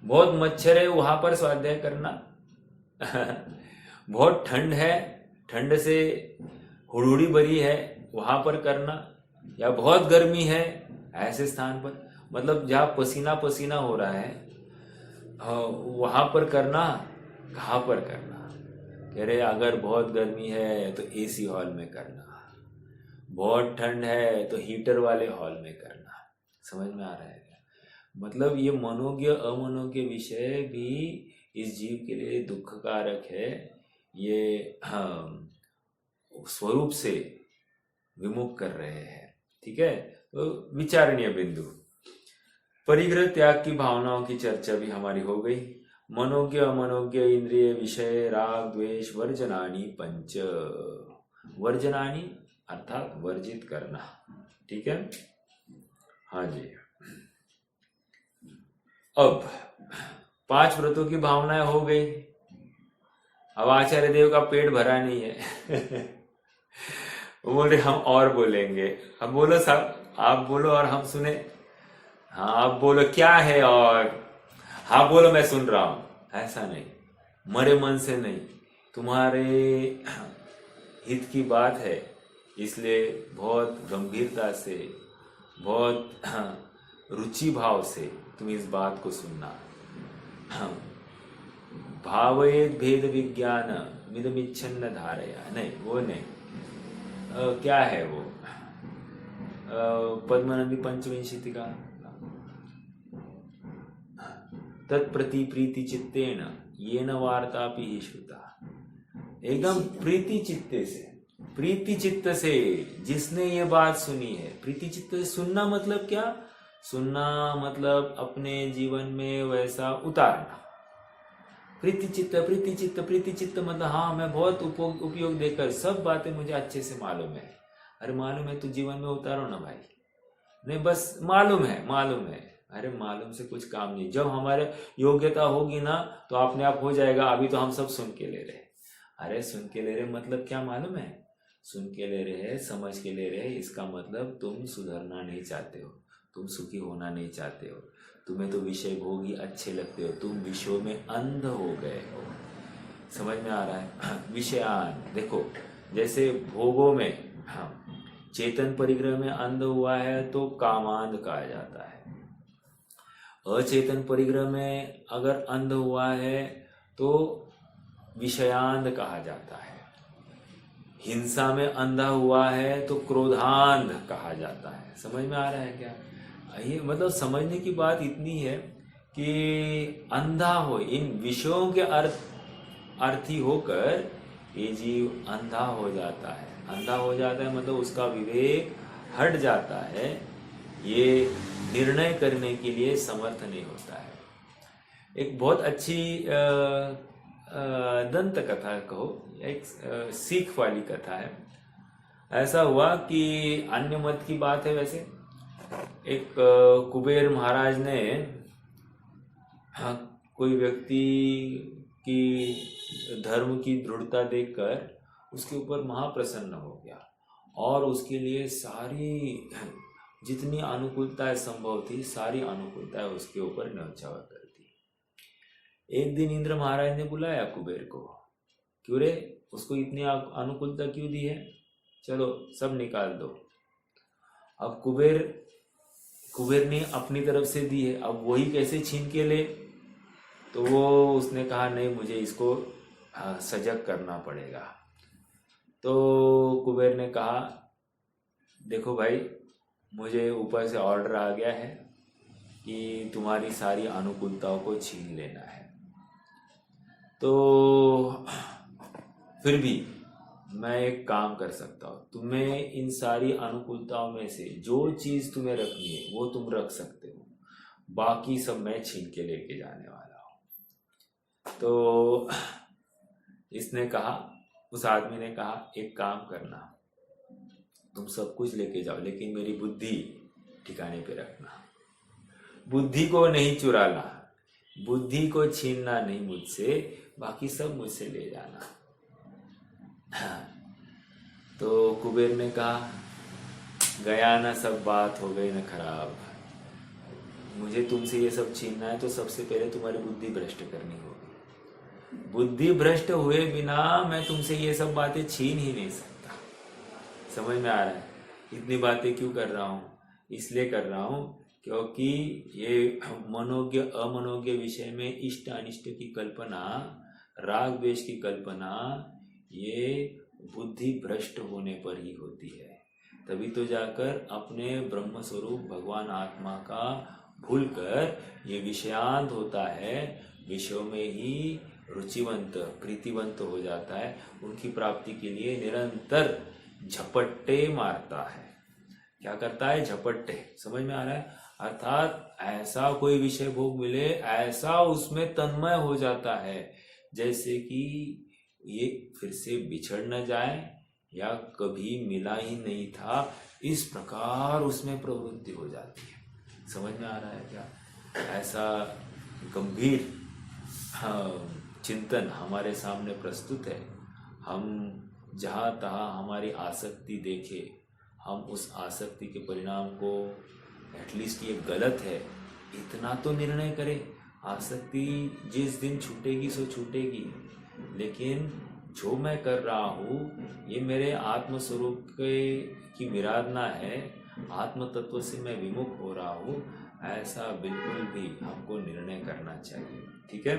बहुत मच्छर है वहां पर स्वाध्याय करना बहुत ठंड है, ठंड से हुड़हुड़ी भरी है वहां पर करना, या बहुत गर्मी है ऐसे स्थान पर, मतलब जहाँ पसीना पसीना हो रहा है वहां पर करना, कहाँ पर करना? कह रहे अगर बहुत गर्मी है तो एसी हॉल में करना, बहुत ठंड है तो हीटर वाले हॉल में करना। समझ में आ रहा है? मतलब ये मनोज्ञ अमनोज्ञ विषय भी इस जीव के लिए दुखकारक है। ये स्वरूप से विमुख कर रहे हैं। ठीक है, तो विचारणीय बिंदु। परिग्रह त्याग की भावनाओं की चर्चा भी हमारी हो गई। मनोज्ञ अमनोज्ञ इंद्रिय विषय राग द्वेष वर्जनानि पंच। वर्जनानि अर्थात वर्जित करना। ठीक है, हाँ जी। अब 5 व्रतों की भावनाएं हो गई। अब आचार्य देव का पेट भरा नहीं है वो बोले हम और बोलेंगे। हम बोलो साहब, आप बोलो और हम सुने। हाँ आप बोलो क्या है, और हाँ बोलो मैं सुन रहा हूं। ऐसा नहीं, मरे मन से नहीं, तुम्हारे हित की बात है, इसलिए बहुत गंभीरता से, बहुत रुचि भाव से तुम इस बात को सुनना। भावेद भेद विज्ञान मिदमिच्छन्न धारया, नहीं वो नहीं। क्या है वो, पद्मनंदी पंचविंशति का तत्प्रति प्रीति चित्तेन येन वार्तापि ही श्रुता। एकदम प्रीति चित्ते से, प्रीति चित्त से जिसने ये बात सुनी है। प्रीति चित्त से सुनना मतलब क्या? सुनना मतलब अपने जीवन में वैसा उतारना। प्रीति चित्त, प्रीति चित्त, प्रीति चित्त मतलब हाँ मैं बहुत उपयोग देकर सब बातें मुझे अच्छे से मालूम है। अरे मालूम है तो जीवन में उतारो ना भाई। नहीं बस मालूम है, मालूम है। अरे मालूम से कुछ काम नहीं। जब हमारे योग्यता होगी ना तो अपने आप हो जाएगा। अभी तो हम सब सुन के ले रहे। अरे सुन के ले रहे मतलब क्या मालूम है? सुन के ले रहे, समझ के ले रहे, इसका मतलब तुम सुधरना नहीं चाहते हो, तुम सुखी होना नहीं चाहते हो, तुम्हें तो विषय भोग ही अच्छे लगते हो, तुम विषयों में अंध हो गए हो। समझ में आ रहा है? विषयान देखो, जैसे भोगों में चेतन परिग्रह में अंध हुआ है तो कामांध कहा जाता है। अचेतन परिग्रह में अगर अंध हुआ है तो विषयांध कहा जाता है। हिंसा में अंधा हुआ है तो क्रोधांध कहा जाता है। समझ में आ रहा है क्या? ये मतलब समझने की बात इतनी है कि अंधा हो, इन विषयों के अर्थी होकर ये जीव अंधा हो जाता है। अंधा हो जाता है मतलब उसका विवेक हट जाता है, ये निर्णय करने के लिए समर्थ नहीं होता है। एक बहुत अच्छी दंत कथा कहो, एक सीख वाली कथा है। ऐसा हुआ कि अन्य मत की बात है वैसे, एक कुबेर महाराज ने कोई व्यक्ति की धर्म की दृढ़ता देखकर उसके ऊपर महाप्रसन्न हो गया और उसके लिए सारी जितनी अनुकूलताएं संभव थी सारी अनुकूलताएं उसके ऊपर न्यौछावर कर दी। एक दिन इंद्र महाराज ने बुलाया कुबेर को, क्यों रे उसको इतनी अनुकूलता क्यों दी है, चलो सब निकाल दो। अब कुबेर ने अपनी तरफ से दी है, अब वही कैसे छीन के ले? तो वो उसने कहा नहीं मुझे इसको सजग करना पड़ेगा। तो कुबेर ने कहा देखो भाई मुझे ऊपर से ऑर्डर आ गया है कि तुम्हारी सारी अनुकूलताओं को छीन लेना है, तो फिर भी मैं एक काम कर सकता हूँ, तुम्हें इन सारी अनुकूलताओं में से जो चीज तुम्हें रखनी है वो तुम रख सकते हो, बाकी सब मैं छीन के लेके जाने वाला हूँ। तो इसने कहा, उस आदमी ने कहा एक काम करना, तुम सब कुछ लेके जाओ लेकिन मेरी बुद्धि ठिकाने पे रखना, बुद्धि को नहीं चुराना, बुद्धि को छीनना नहीं मुझसे, बाकी सब मुझसे ले जाना। तो कुबेर ने कहा गया ना सब बात हो गई ना खराब, मुझे तुमसे ये सब छीनना है तो सबसे पहले तुम्हारी बुद्धि भ्रष्ट करनी होगी। बुद्धि भ्रष्ट हुए बिना मैं तुमसे ये सब बातें छीन ही नहीं सकता। समझ में आ रहा है? इतनी बातें क्यों कर रहा हूँ? इसलिए कर रहा हूँ क्योंकि ये मनोज्ञ अमनोज्ञ विषय में इष्ट अनिष्ट की कल्पना, राग द्वेष की कल्पना, ये बुद्धि भ्रष्ट होने पर ही होती है। तभी तो जाकर अपने ब्रह्म स्वरूप भगवान आत्मा का भूलकर ये विषयांत होता है, विषयों में ही रुचिवंत प्रीतिवंत हो जाता है, उनकी प्राप्ति के लिए निरंतर झपट्टे मारता है। क्या करता है? झपट्टे। समझ में आ रहा है? अर्थात ऐसा कोई विषय भोग मिले, ऐसा उसमें तन्मय हो जाता है जैसे कि ये फिर से बिछड़ न जाए, या कभी मिला ही नहीं था, इस प्रकार उसमें प्रवृत्ति हो जाती है। समझ में आ रहा है क्या? ऐसा गंभीर चिंतन हमारे सामने प्रस्तुत है। हम जहाँ तहाँ हमारी आसक्ति देखे, हम उस आसक्ति के परिणाम को एटलीस्ट ये गलत है इतना तो निर्णय करें। आसक्ति जिस दिन छूटेगी सो छूटेगी, लेकिन जो मैं कर रहा हूँ ये मेरे आत्मस्वरूप की विराधना है, आत्म तत्व से मैं विमुख हो रहा हूँ, ऐसा बिल्कुल भी हमको निर्णय करना चाहिए। ठीक है।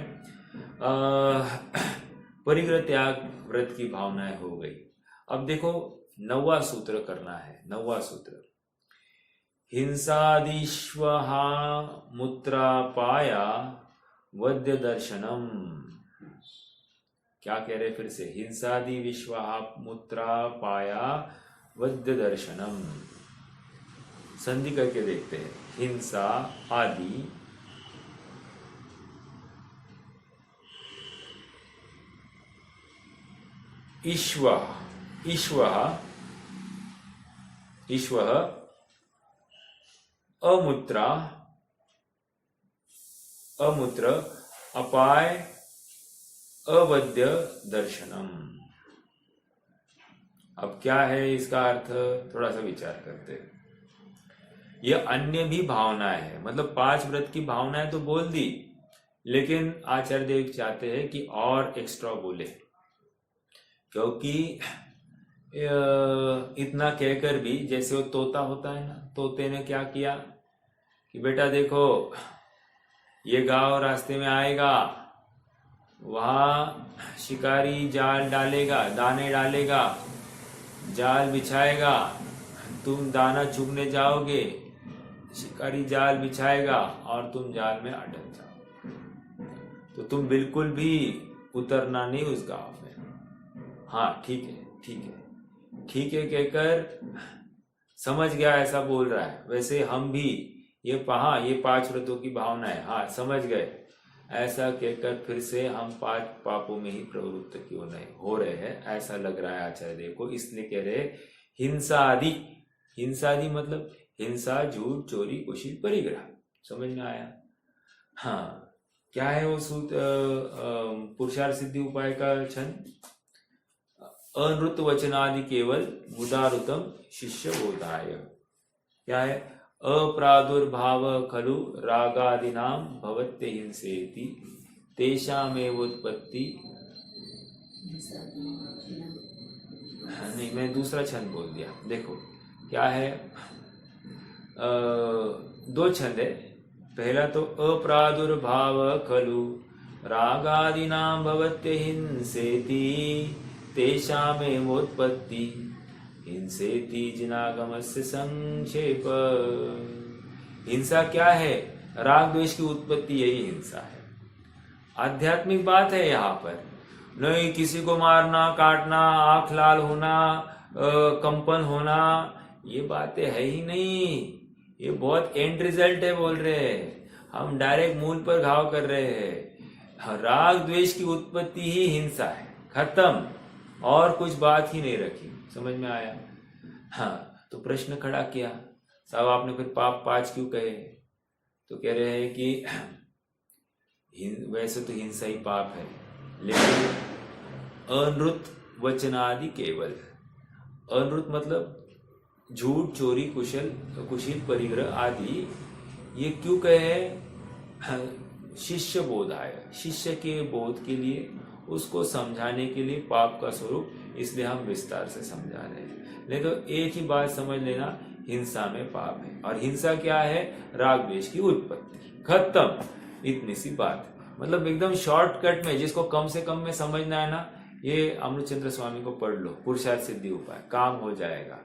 परिग्रह त्याग व्रत की भावनाएं हो गई। अब देखो 9वां सूत्र करना है। 9वां सूत्र, हिंसादिश्वहा मूत्रापाया वद्य दर्शनम। क्या कह रहे फिर से? हिंसादि विश्वहा मूत्रापाया वद्य दर्शनम। संधि करके देखते हैं। हिंसा आदि ईश्व अमूत्र अपाय अवद्य दर्शनम। अब क्या है इसका अर्थ? थोड़ा सा विचार करते हैं। यह अन्य भी भावनाएं है, मतलब 5 व्रत की भावनाएं तो बोल दी, लेकिन आचार्य देव चाहते हैं कि और एक्स्ट्रा बोले, क्योंकि इतना कहकर भी, जैसे वो तोता होता है ना, तोते ने क्या किया कि बेटा देखो ये गांव रास्ते में आएगा, वहां शिकारी जाल डालेगा, दाने डालेगा, जाल बिछाएगा, तुम दाना चुगने जाओगे, शिकारी जाल बिछाएगा और तुम जाल में अटक जाओ, तो तुम बिल्कुल भी उतरना नहीं उस गांव में। हाँ ठीक है ठीक है ठीक है कहकर समझ गया, ऐसा बोल रहा है। वैसे हम भी ये 5 व्रतों की भावना है, हाँ समझ गए, ऐसा कहकर फिर से हम 5 पापों में ही प्रवृत्त क्यों नहीं हो रहे हैं, ऐसा लग रहा है आचार्य देव को। इसलिए कह रहे हिंसा आदि मतलब हिंसा, झूठ, चोरी, कुशील, परिग्रह। समझ में आया? हाँ, क्या है वो सूत्र? पुरुषार्थ सिद्धि उपाय का छंद, अनृत वचनादि केवल मुदारुतम शिष्य बोधाय। क्या है? अप्रादुर्भाव खलु रागादिनाम भवत्य हिंसेति तेषामेव उत्पत्ति। नहीं, मैं दूसरा छंद बोल दिया। देखो क्या है, 2 छंद है। पहला तो अप्रादुर्भाव खलु रागादिनाम भवत्य हिंसेति तेषामेवोत्पत्ति हिंसेति जिनागमस्य संक्षेप। हिंसा क्या है? राग द्वेष की उत्पत्ति, यही हिंसा है। आध्यात्मिक बात है यहाँ पर, नहीं किसी को मारना, काटना, आंख लाल होना, कंपन होना, ये बातें है ही नहीं। ये बहुत एंड रिजल्ट है बोल रहे हैं हम, डायरेक्ट मूल पर घाव कर रहे हैं। राग द्वेष की उत्पत्ति ही हिंसा है, खत्म, और कुछ बात ही नहीं रखी। समझ में आया? हाँ, तो प्रश्न खड़ा किया, साहब आपने फिर पाप 5 क्यों कहे? तो कह रहे हैं कि वैसे तो हिंसा ही पाप है, लेकिन अनृत वचनादि केवल। अनृत मतलब झूठ, चोरी, कुशील, परिग्रह आदि, ये क्यों कहे? शिष्य बोधाय, शिष्य के बोध के लिए, उसको समझाने के लिए पाप का स्वरूप, इसलिए हम विस्तार से समझा रहे हैं। नहीं तो एक ही बात समझ लेना, हिंसा में पाप है, और हिंसा क्या है? राग द्वेष की उत्पत्ति, खत्म, इतनी सी बात। मतलब एकदम शॉर्टकट में, जिसको कम से कम में समझना है ना, ये अमृतचंद्र स्वामी को पढ़ लो, पुरुषार्थ सिद्धि उपाय, काम हो जाएगा।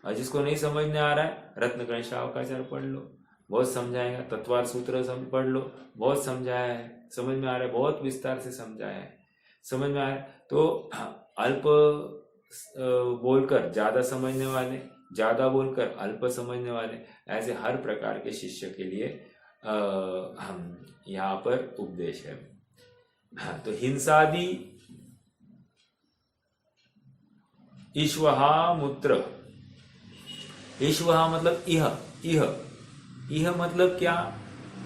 और जिसको नहीं समझने आ रहा है, रत्नकर्ण शावकाचार्य पढ़ लो, बहुत समझाएगा। तत्वार सूत्र पढ़ लो, बहुत समझाया है, समझ में आ रहा है, बहुत विस्तार से समझाया है, समझ में आ रहा है। तो अल्प बोलकर ज्यादा समझने वाले, ज्यादा बोलकर अल्प समझने वाले, ऐसे हर प्रकार के शिष्य के लिए हम यहाँ पर उपदेश है। हाँ, तो हिंसादि ईश्वहा मूत्र, ईश्वहा मतलब इह, इह, इह मतलब क्या,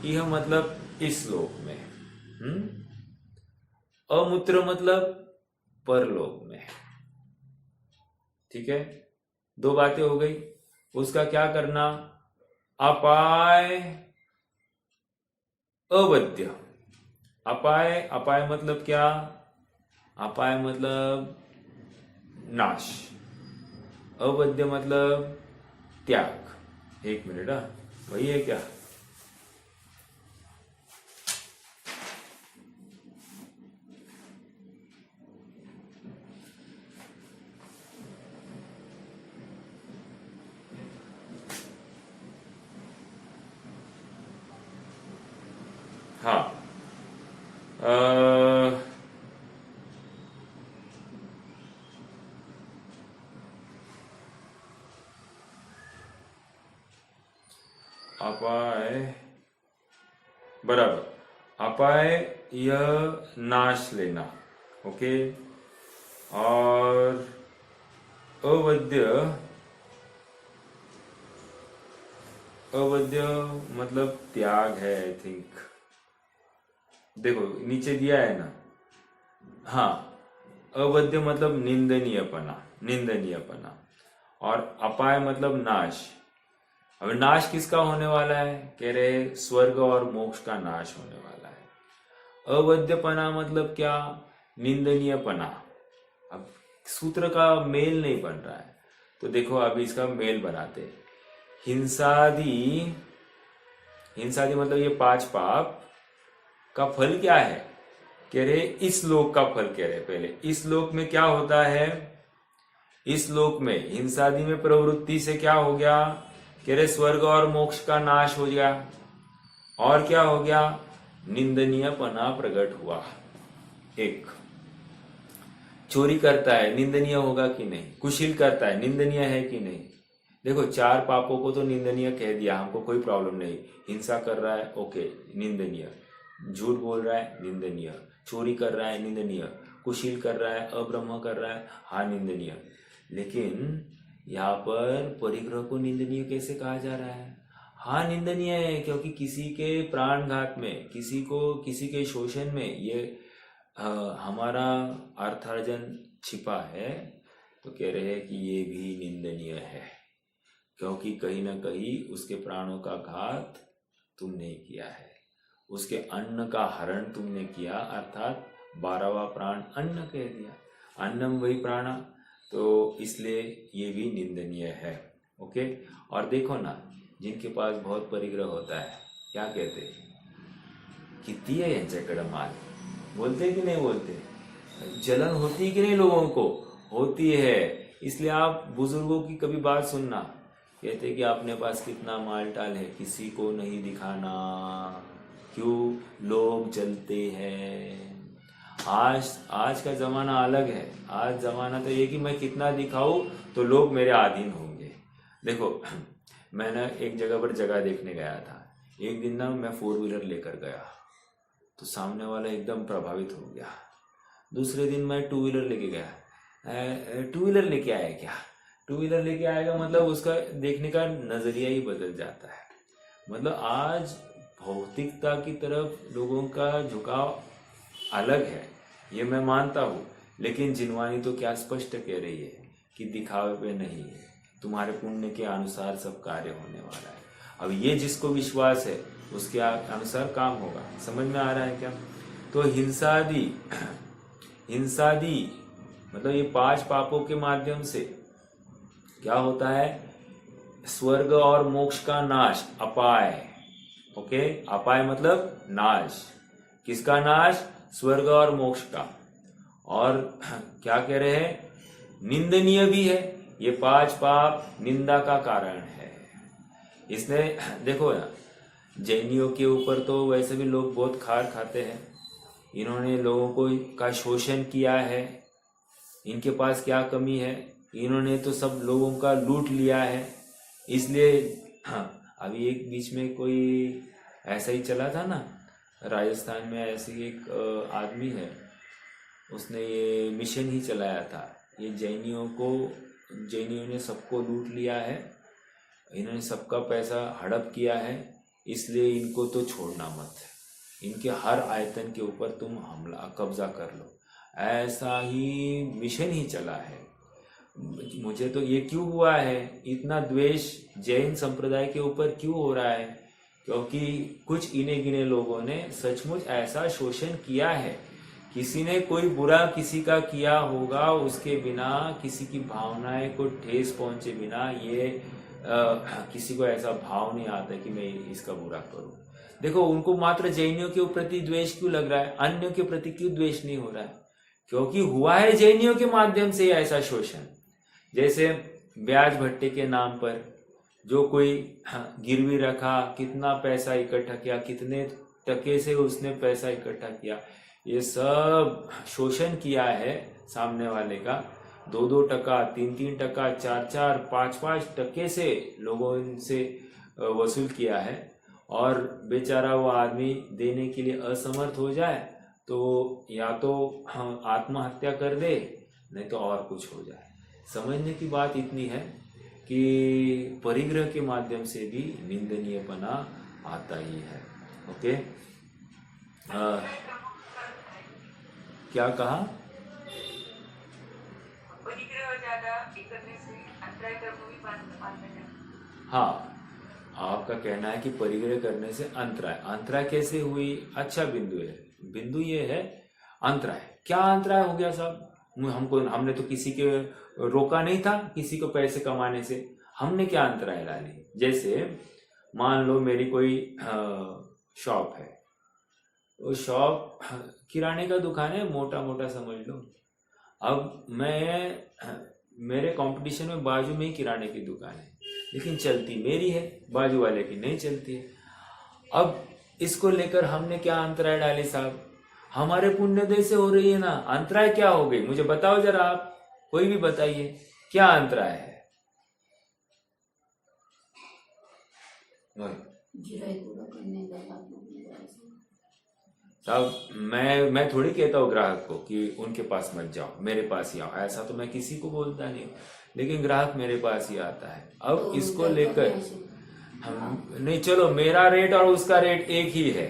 इह मतलब इस लोक में, अमूत्र मतलब परलोक में। ठीक है, दो बातें हो गई। उसका क्या करना, अपाय अवद्य, अपाय, अपाय मतलब क्या, अपाय मतलब नाश, अवद्य मतलब त्याग। एक मिनट, वही है क्या, हाँ, अपाय बराबर, अपाय यह नाश लेना, ओके, और अवद्य, अवद्य मतलब त्याग है, आई थिंक। देखो नीचे दिया है ना, हाँ, अवद्य मतलब निंदनीयपना, निंदनीयपना, और अपाय मतलब नाश। अब नाश किसका होने वाला है, कह रहे स्वर्ग और मोक्ष का नाश होने वाला है। अवध्यपना मतलब क्या, निंदनीयपना। अब सूत्र का मेल नहीं बन रहा है, तो देखो अभी इसका मेल बनाते हैं। हिंसादि, हिंसादि मतलब ये 5 पाप का फल क्या है, कह रहे इस लोक का फल, कह रहे पहले इस लोक में क्या होता है, इस लोक में हिंसादि में प्रवृत्ति से क्या हो गया, कह रहे स्वर्ग और मोक्ष का नाश हो गया, और क्या हो गया, निंदनीयपना प्रकट हुआ। एक चोरी करता है, निंदनीय होगा कि नहीं, कुशील करता है, निंदनीय है कि नहीं। देखो 4 पापों को तो निंदनीय कह दिया, हमको कोई प्रॉब्लम नहीं। हिंसा कर रहा है, ओके, निंदनीय। झूठ बोल रहा है, निंदनीय। चोरी कर रहा है, निंदनीय। कुशील कर रहा है, अब्रह्म कर रहा है, हाँ निंदनीय। लेकिन यहाँ पर परिग्रह को निंदनीय कैसे कहा जा रहा है, हाँ निंदनीय है, क्योंकि किसी के प्राणघात में, किसी के शोषण में ये हमारा अर्थार्जन छिपा है, तो कह रहे हैं कि ये भी निंदनीय है, क्योंकि कहीं ना कहीं उसके प्राणों का घात तुमने किया है, उसके अन्न का हरण तुमने किया, अर्थात 12वां प्राण अन्न कह दिया, अन्नम वही प्राणा, तो इसलिए ये भी निंदनीय है। ओके, और देखो ना, जिनके पास बहुत परिग्रह होता है क्या कहते हैं, किती है यांच्याकडे माल, बोलते कि नहीं बोलते, जलन होती कि नहीं लोगों को, होती है। इसलिए आप बुजुर्गों की कभी बात सुनना, कहते कि अपने पास कितना माल टाल है, किसी को नहीं दिखाना, क्यों, लोग जलते हैं। आज का जमाना अलग है, आज जमाना तो ये कि मैं कितना दिखाऊं तो लोग मेरे अधीन होंगे। देखो मैं ना एक जगह पर जगह देखने गया था, एक दिन ना मैं 4 व्हीलर लेकर गया, तो सामने वाला एकदम प्रभावित हो गया। दूसरे दिन मैं 2 व्हीलर लेके गया, 2 व्हीलर लेके आया क्या, 2 व्हीलर लेके आएगा मतलब उसका देखने का नजरिया ही बदल जाता है। मतलब आज भौतिकता की तरफ लोगों का झुकाव अलग है, ये मैं मानता हूँ, लेकिन जिनवानी तो क्या स्पष्ट कह रही है कि दिखावे पे नहीं है, तुम्हारे पुण्य के अनुसार सब कार्य होने वाला है। अब ये जिसको विश्वास है उसके अनुसार काम होगा, समझ में आ रहा है क्या। तो हिंसादि मतलब ये 5 पापों के माध्यम से क्या होता है, स्वर्ग और मोक्ष का नाश, अपाय। ओके, अपाय मतलब नाश, किसका नाश, स्वर्ग और मोक्ष का। और क्या कह रहे हैं, निंदनीय भी है, ये 5 पाप निंदा का कारण है। इसने देखो ना, जैनियों के ऊपर तो वैसे भी लोग बहुत खार खाते हैं, इन्होंने लोगों को का शोषण किया है, इनके पास क्या कमी है, इन्होंने तो सब लोगों का लूट लिया है। इसलिए अभी एक बीच में कोई ऐसा ही चला था ना, राजस्थान में ऐसी एक आदमी है, उसने ये मिशन ही चलाया था, ये जैनियों ने सबको लूट लिया है, इन्होंने सबका पैसा हड़प किया है, इसलिए इनको तो छोड़ना मत, इनके हर आयतन के ऊपर तुम हमला कब्जा कर लो। ऐसा ही मिशन ही चला है। मुझे तो ये क्यों हुआ है, इतना द्वेष जैन संप्रदाय के ऊपर क्यों हो रहा है, क्योंकि कुछ इने गिने लोगों ने सचमुच ऐसा शोषण किया है। किसी ने कोई बुरा किसी का किया होगा, उसके बिना किसी की भावनाएं को ठेस पहुंचे बिना ये किसी को ऐसा भाव नहीं आता कि मैं इसका बुरा करूं। देखो, उनको मात्र जैनियों के प्रति द्वेष क्यों लग रहा है, अन्यों के प्रति क्यों द्वेष नहीं हो रहा है? क्योंकि हुआ है जैनियों के माध्यम से ऐसा शोषण। जैसे ब्याज भट्टे के नाम पर जो कोई गिरवी रखा, कितना पैसा इकट्ठा किया, कितने टके से उसने पैसा इकट्ठा किया, ये सब शोषण किया है सामने वाले का। 2-2 टका, 3-3 टका, 4-4, 5-5 टके से लोगों से वसूल किया है, और बेचारा वो आदमी देने के लिए असमर्थ हो जाए तो या तो आत्महत्या कर दे, नहीं तो और कुछ हो जाए। समझने की बात इतनी है कि परिग्रह के माध्यम से भी निंदनीयपना आता ही है। ओके, क्या कहा? परिग्रह ज्यादा करने से अंतराय कर्म भी मानते हैं। हाँ, आपका कहना है कि परिग्रह करने से अंतराय कैसे हुई? अच्छा बिंदु है। बिंदु ये है अंतराय। क्या अंतराय हो गया साहब? हमने तो किसी के रोका नहीं था किसी को पैसे कमाने से, हमने क्या अंतराय डाली? जैसे मान लो मेरी कोई शॉप है, वो शॉप किराने का दुकान है, मोटा मोटा समझ लो। अब मेरे कंपटीशन में बाजू में ही किराने की दुकान है, लेकिन चलती मेरी है, बाजू वाले की नहीं चलती है। अब इसको लेकर हमने क्या अंतराय डाले साहब? हमारे पुण्योदय से हो रही है ना, अंतराय क्या हो गई? मुझे बताओ जरा, आप कोई भी बताइए, क्या अंतराय है? साहब मैं थोड़ी कहता हूँ ग्राहक को कि उनके पास मत जाओ, मेरे पास ही आओ, ऐसा तो मैं किसी को बोलता नहीं, लेकिन ग्राहक मेरे पास ही आता है। अब तो इसको लेकर हम नहीं, चलो मेरा रेट और उसका रेट एक ही है,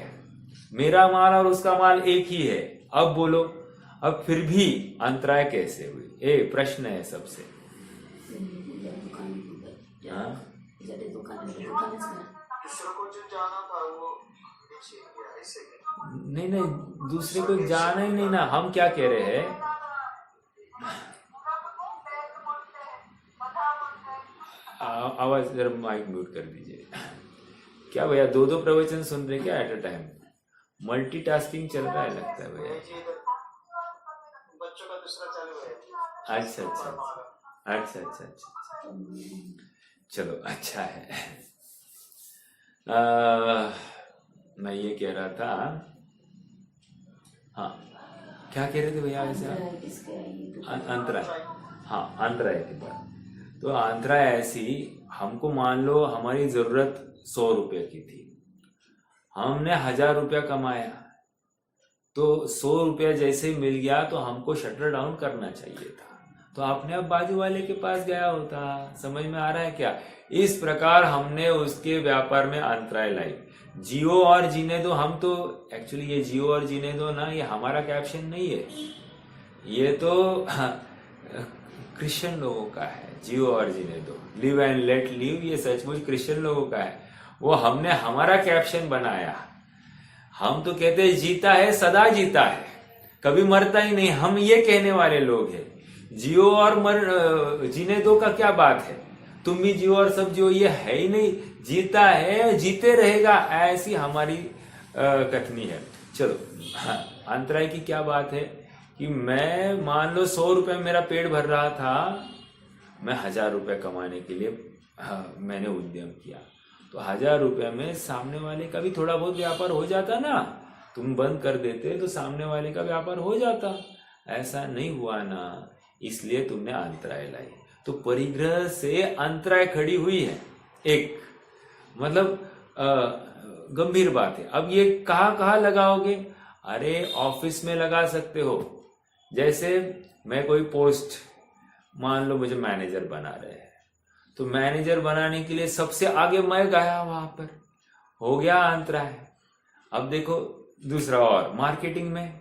मेरा माल और उसका माल एक ही है, अब बोलो, अब फिर भी अंतराय कैसे हुई? प्रश्न है सबसे। नहीं, दूसरे को जाना ही नहीं ना। हम क्या कह रहे हैं, आवाज जरा माइक म्यूट कर दीजिए। क्या भैया 2-2 प्रवचन सुन रहे क्या एट अ टाइम? मल्टीटास्किंग चल रहा है लगता है भैया। बच्चों का दूसरा चालू है। अच्छा, चलो अच्छा है। मैं ये कह रहा था, हाँ क्या कह रहे थे भैया वैसे? अंतराय, हाँ अंतराय की बात। तो अंतराय ऐसी, हमको मान लो हमारी जरूरत 100 रुपये की थी, हमने 1000 रुपया कमाया, तो 100 रुपया जैसे ही मिल गया तो हमको शटर डाउन करना चाहिए था, तो आपने अब बाजू वाले के पास गया होता। समझ में आ रहा है क्या? इस प्रकार हमने उसके व्यापार में अंतराय लाई। जियो और जीने दो, हम तो एक्चुअली ये जियो और जीने दो ना, ये हमारा कैप्शन नहीं है, ये तो क्रिश्चियन लोगों का है। जियो और जीने दो, लिव एंड लेट लिव, ये सचमुच क्रिश्चियन लोगों का है, वो हमने हमारा कैप्शन बनाया। हम तो कहते हैं जीता है सदा जीता है, कभी मरता ही नहीं, हम ये कहने वाले लोग हैं। जियो और जीने दो का क्या बात है? तुम भी जियो और सब जियो, ये है ही नहीं, जीता है जीते रहेगा, ऐसी हमारी कथनी है। चलो हाँ, अंतराय की क्या बात है कि मैं मान लो 100 रुपये मेरा पेट भर रहा था, मैं 1000 रुपये कमाने के लिए मैंने उद्यम किया, तो 1000 रुपये में सामने वाले का भी थोड़ा बहुत व्यापार हो जाता ना। तुम बंद कर देते तो सामने वाले का व्यापार हो जाता, ऐसा नहीं हुआ ना, इसलिए तुमने अंतराय लाई। तो परिग्रह से अंतराय खड़ी हुई है, एक मतलब गंभीर बात है। अब ये कहाँ लगाओगे? अरे ऑफिस में लगा सकते हो। जैसे मैं कोई पोस्ट मान लो मुझे मैनेजर बना रहे हैं, तो मैनेजर बनाने के लिए सबसे आगे मैं गया, वहां पर हो गया अंतराय। अब देखो दूसरा और मार्केटिंग में,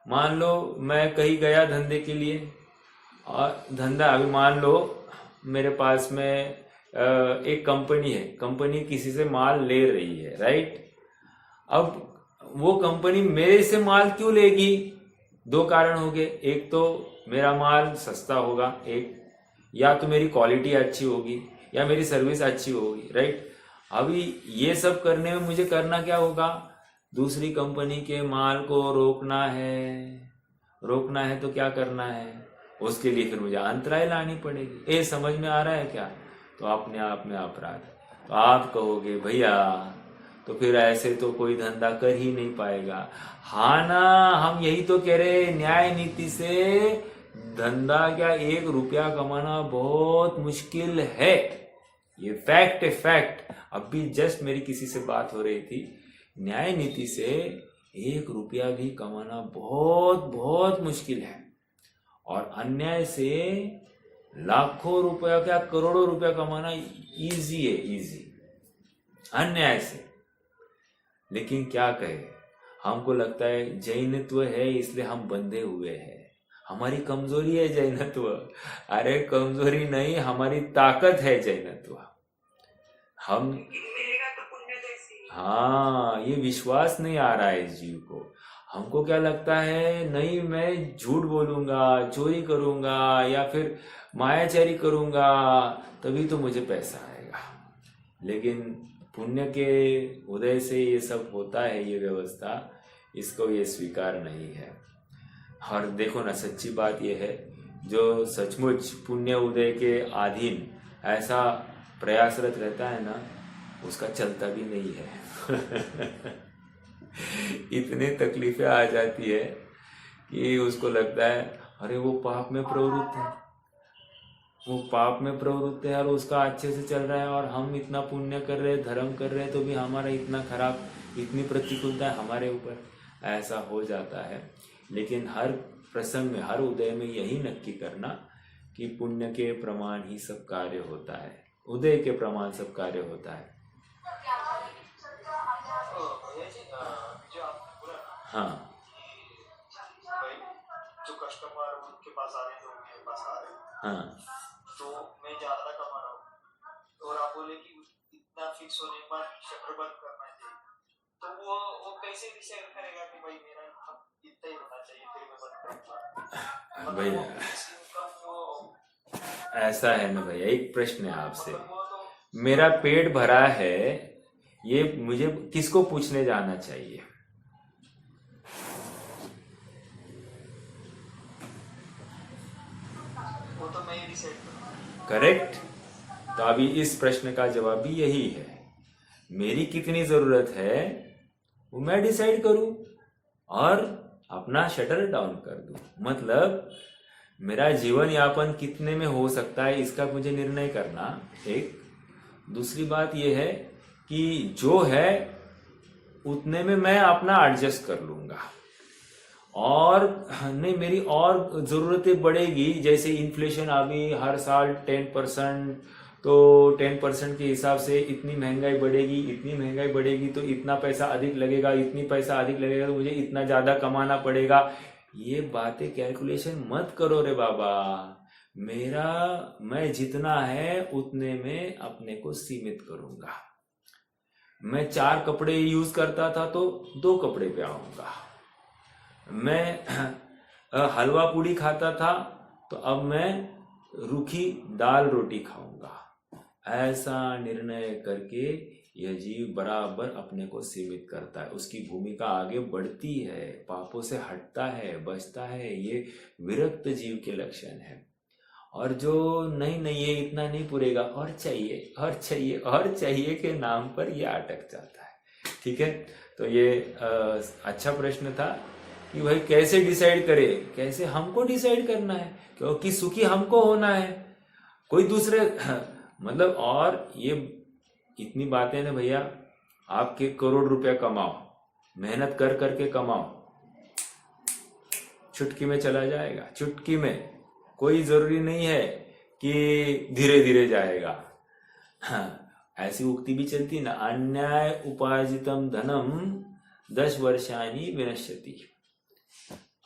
मान लो मैं कहीं गया धंधे के लिए, और धंधा अभी मान लो मेरे पास में एक कंपनी है, कंपनी किसी से माल ले रही है, राइट। अब वो कंपनी मेरे से माल क्यों लेगी? दो कारण हो गए, एक तो मेरा माल सस्ता होगा, एक या तो मेरी क्वालिटी अच्छी होगी या मेरी सर्विस अच्छी होगी, राइट। अभी ये सब करने में मुझे करना क्या होगा? दूसरी कंपनी के माल को रोकना है तो क्या करना है? उसके लिए फिर मुझे अंतराय लानी पड़ेगी। ये समझ में आ रहा है क्या? तो अपने आप में अपराध है। तो आप कहोगे भैया तो फिर ऐसे तो कोई धंधा कर ही नहीं पाएगा। हाँ ना, हम यही तो कह रहे हैं, न्याय नीति से धंधा क्या 1 रुपया कमाना बहुत मुश्किल है। ये फैक्ट है, फैक्ट। अभी जस्ट मेरी किसी से बात हो रही थी, न्याय नीति से 1 रुपया भी कमाना बहुत बहुत मुश्किल है, और अन्याय से लाखों रुपया क्या करोड़ों रुपया कमाना इजी है, इजी अन्याय से। लेकिन क्या कहे, हमको लगता है जैनत्व है इसलिए हम बंधे हुए हैं, हमारी कमजोरी है जैनत्व। अरे कमजोरी नहीं, हमारी ताकत है जैनत्व। हम मिलेगा तो पुण्य जैसी। हाँ, ये विश्वास नहीं आ रहा है इस जीव को। हमको क्या लगता है, नहीं मैं झूठ बोलूंगा, चोरी करूंगा या फिर मायाचारी करूंगा तभी तो मुझे पैसा आएगा। लेकिन पुण्य के उदय से ये सब होता है, ये व्यवस्था, इसको ये स्वीकार नहीं है। और देखो ना, सच्ची बात ये है, जो सचमुच पुण्य उदय के अधीन ऐसा प्रयासरत रहता है ना, उसका चलता भी नहीं है। इतने तकलीफें आ जाती है कि उसको लगता है अरे वो पाप में प्रवृत्त है, वो पाप में प्रवृत्त है और उसका अच्छे से चल रहा है, और हम इतना पुण्य कर रहे हैं, धर्म कर रहे हैं, तो भी हमारा इतना खराब, इतनी प्रतिकूलता हमारे ऊपर। ऐसा हो जाता है। लेकिन हर प्रसंग में, हर उदय में यही नक्की करना कि पुण्य के प्रमाण ही सब कार्य होता है, उदय के प्रमाण सब कार्य होता है। हाँ, जो कस्टमर उनके पास आ रहे, लोग मेरे पास आ रहे, हाँ, तो मैं ज्यादा कमा रहा हूँ और आप बोले कि इतना फिक्स होने के बाद शटर बंद करना चाहिए, तो वो कैसे डिसाइड करेगा कि भाई मेरा इतना ही होना चाहिए फिर मैं बंद करूंगा? भैया ऐसा है ना भैया, एक प्रश्न है आपसे, मेरा पेट भरा है, ये मुझे किसको पूछने जाना चाहिए? वो तो मैं ही डिसाइड करूंगा। करेक्ट। तो अभी इस प्रश्न का जवाब भी यही है, मेरी कितनी जरूरत है वो मैं डिसाइड करूं और अपना शटर डाउन कर दूं। मतलब मेरा जीवन यापन कितने में हो सकता है इसका मुझे निर्णय करना। एक दूसरी बात यह है कि जो है उतने में मैं अपना एडजस्ट कर लूंगा, और नहीं मेरी और जरूरतें बढ़ेगी, जैसे इन्फ्लेशन अभी हर साल 10%, तो 10% के हिसाब से इतनी महंगाई बढ़ेगी, इतनी महंगाई बढ़ेगी तो इतना पैसा अधिक लगेगा, इतनी पैसा अधिक लगेगा तो मुझे इतना ज्यादा कमाना पड़ेगा। ये बातें कैलकुलेशन मत करो रे बाबा। मैं जितना है उतने में अपने को सीमित करूंगा। मैं 4 कपड़े यूज करता था तो 2 कपड़े पे आऊंगा। मैं हलवा पूड़ी खाता था तो अब मैं रूखी दाल रोटी खाऊंगा। ऐसा निर्णय करके यह जीव बराबर अपने को सीमित करता है, उसकी भूमिका आगे बढ़ती है, पापों से हटता है, बचता है। ये विरक्त जीव के लक्षण है। और जो नहीं ये इतना नहीं पुरेगा, और चाहिए और चाहिए और चाहिए के नाम पर ये अटक जाता है। ठीक है, तो ये अच्छा प्रश्न था कि भाई कैसे डिसाइड करे, कैसे हमको डिसाइड करना है, क्योंकि सुखी हमको होना है, कोई दूसरे मतलब। और ये इतनी बातें ना भैया, आपके करोड़ रुपया कमाओ, मेहनत कर करके कमाओ, चुटकी में चला जाएगा, चुटकी में। कोई जरूरी नहीं है कि धीरे धीरे जाएगा। ऐसी उक्ति भी चलती ना, अन्याय उपार्जितम धनम 10 वर्षानी विनश्यति,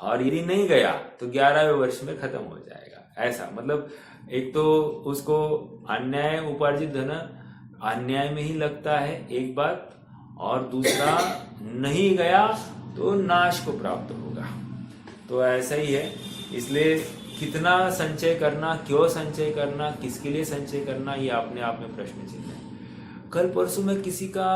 और यदि नहीं गया तो 11वें वर्ष में खत्म हो जाएगा। ऐसा मतलब एक तो उसको अन्याय उपार्जित धन अन्याय में ही लगता है एक बात, और दूसरा नहीं गया तो नाश को प्राप्त होगा। तो ऐसा ही है, इसलिए कितना संचय करना, क्यों संचय करना, किसके लिए संचय करना, ये अपने आप में प्रश्न चिन्ह है। कल परसों में किसी का,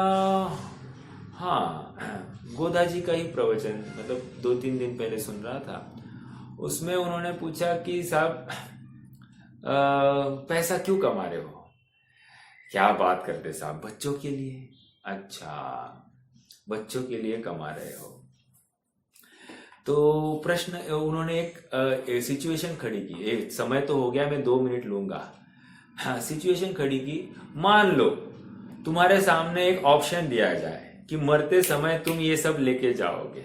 गोदा जी का ही प्रवचन मतलब 2-3 दिन पहले सुन रहा था। उसमें उन्होंने पूछा कि साहब पैसा क्यों कमा रहे हो? क्या बात करते साहब, बच्चों के लिए। अच्छा, बच्चों के लिए कमा रहे हो। तो प्रश्न, उन्होंने एक सिचुएशन खड़ी की। एक समय तो हो गया, मैं 2 मिनट लूंगा। हाँ, सिचुएशन खड़ी की। मान लो तुम्हारे सामने एक ऑप्शन दिया जाए कि मरते समय तुम ये सब लेके जाओगे,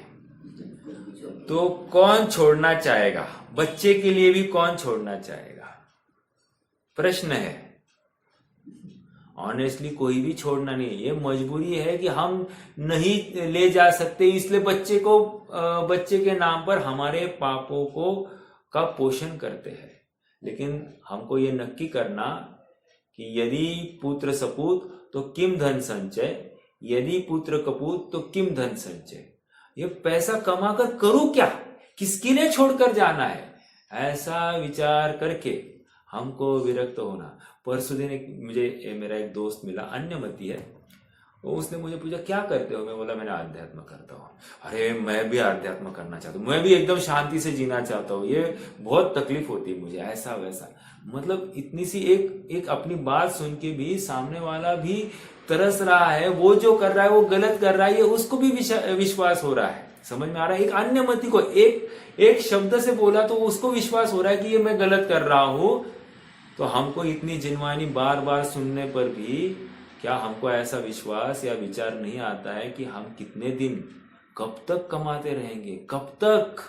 तो कौन छोड़ना चाहेगा? बच्चे के लिए भी कौन छोड़ना चाहेगा? प्रश्न है। ऑनेस्टली कोई भी छोड़ना नहीं, ये मजबूरी है कि हम नहीं ले जा सकते, इसलिए बच्चे के नाम पर हमारे पापों का पोषण करते हैं। लेकिन हमको ये नक्की करना कि यदि पुत्र सपूत तो किम धन संचय, यदि पुत्र कपूत तो किम धन संचय। ये पैसा कमाकर करूं क्या, किसके लिए छोड़कर जाना है, ऐसा विचार करके हमको विरक्त होना। परसों दिन मुझे मेरा एक दोस्त मिला, अन्यमती है, वो उसने मुझे पूछा क्या करते हो? मैं बोला मैंने आध्यात्म करता हूँ। अरे मैं भी आध्यात्म करना चाहता हूँ, मैं भी एकदम शांति से जीना चाहता हूँ, ये बहुत तकलीफ होती है मुझे, ऐसा वैसा। मतलब इतनी सी एक अपनी बात सुन के भी सामने वाला भी तरस रहा है, वो जो कर रहा है वो गलत कर रहा है, ये उसको भी विश्वास हो रहा है। समझ में आ रहा है? एक अन्यमती को एक शब्द से बोला तो उसको विश्वास हो रहा है कि ये मैं गलत कर रहा हूं। तो हमको इतनी जिनवानी बार बार सुनने पर भी क्या हमको ऐसा विश्वास या विचार नहीं आता है कि हम कितने दिन, कब तक कमाते रहेंगे, कब तक?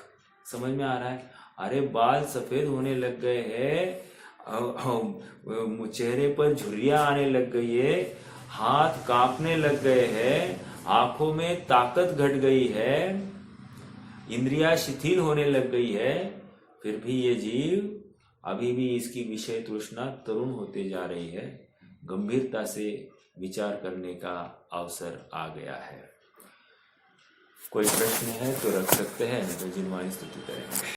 समझ में आ रहा है? अरे बाल सफेद होने लग गए हैं, चेहरे पर झुर्रियां आने लग गई है, हाथ कांपने लग गए हैं, आंखों में ताकत घट गई है, इंद्रियां शिथिल होने लग गई है, फिर भी ये जीव अभी भी इसकी विषय तृष्णा तरुण होते जा रही है। गंभीरता से विचार करने का अवसर आ गया है। कोई प्रश्न है तो रख सकते हैं, नहीं तो जिनवानी स्तुति करेंगे।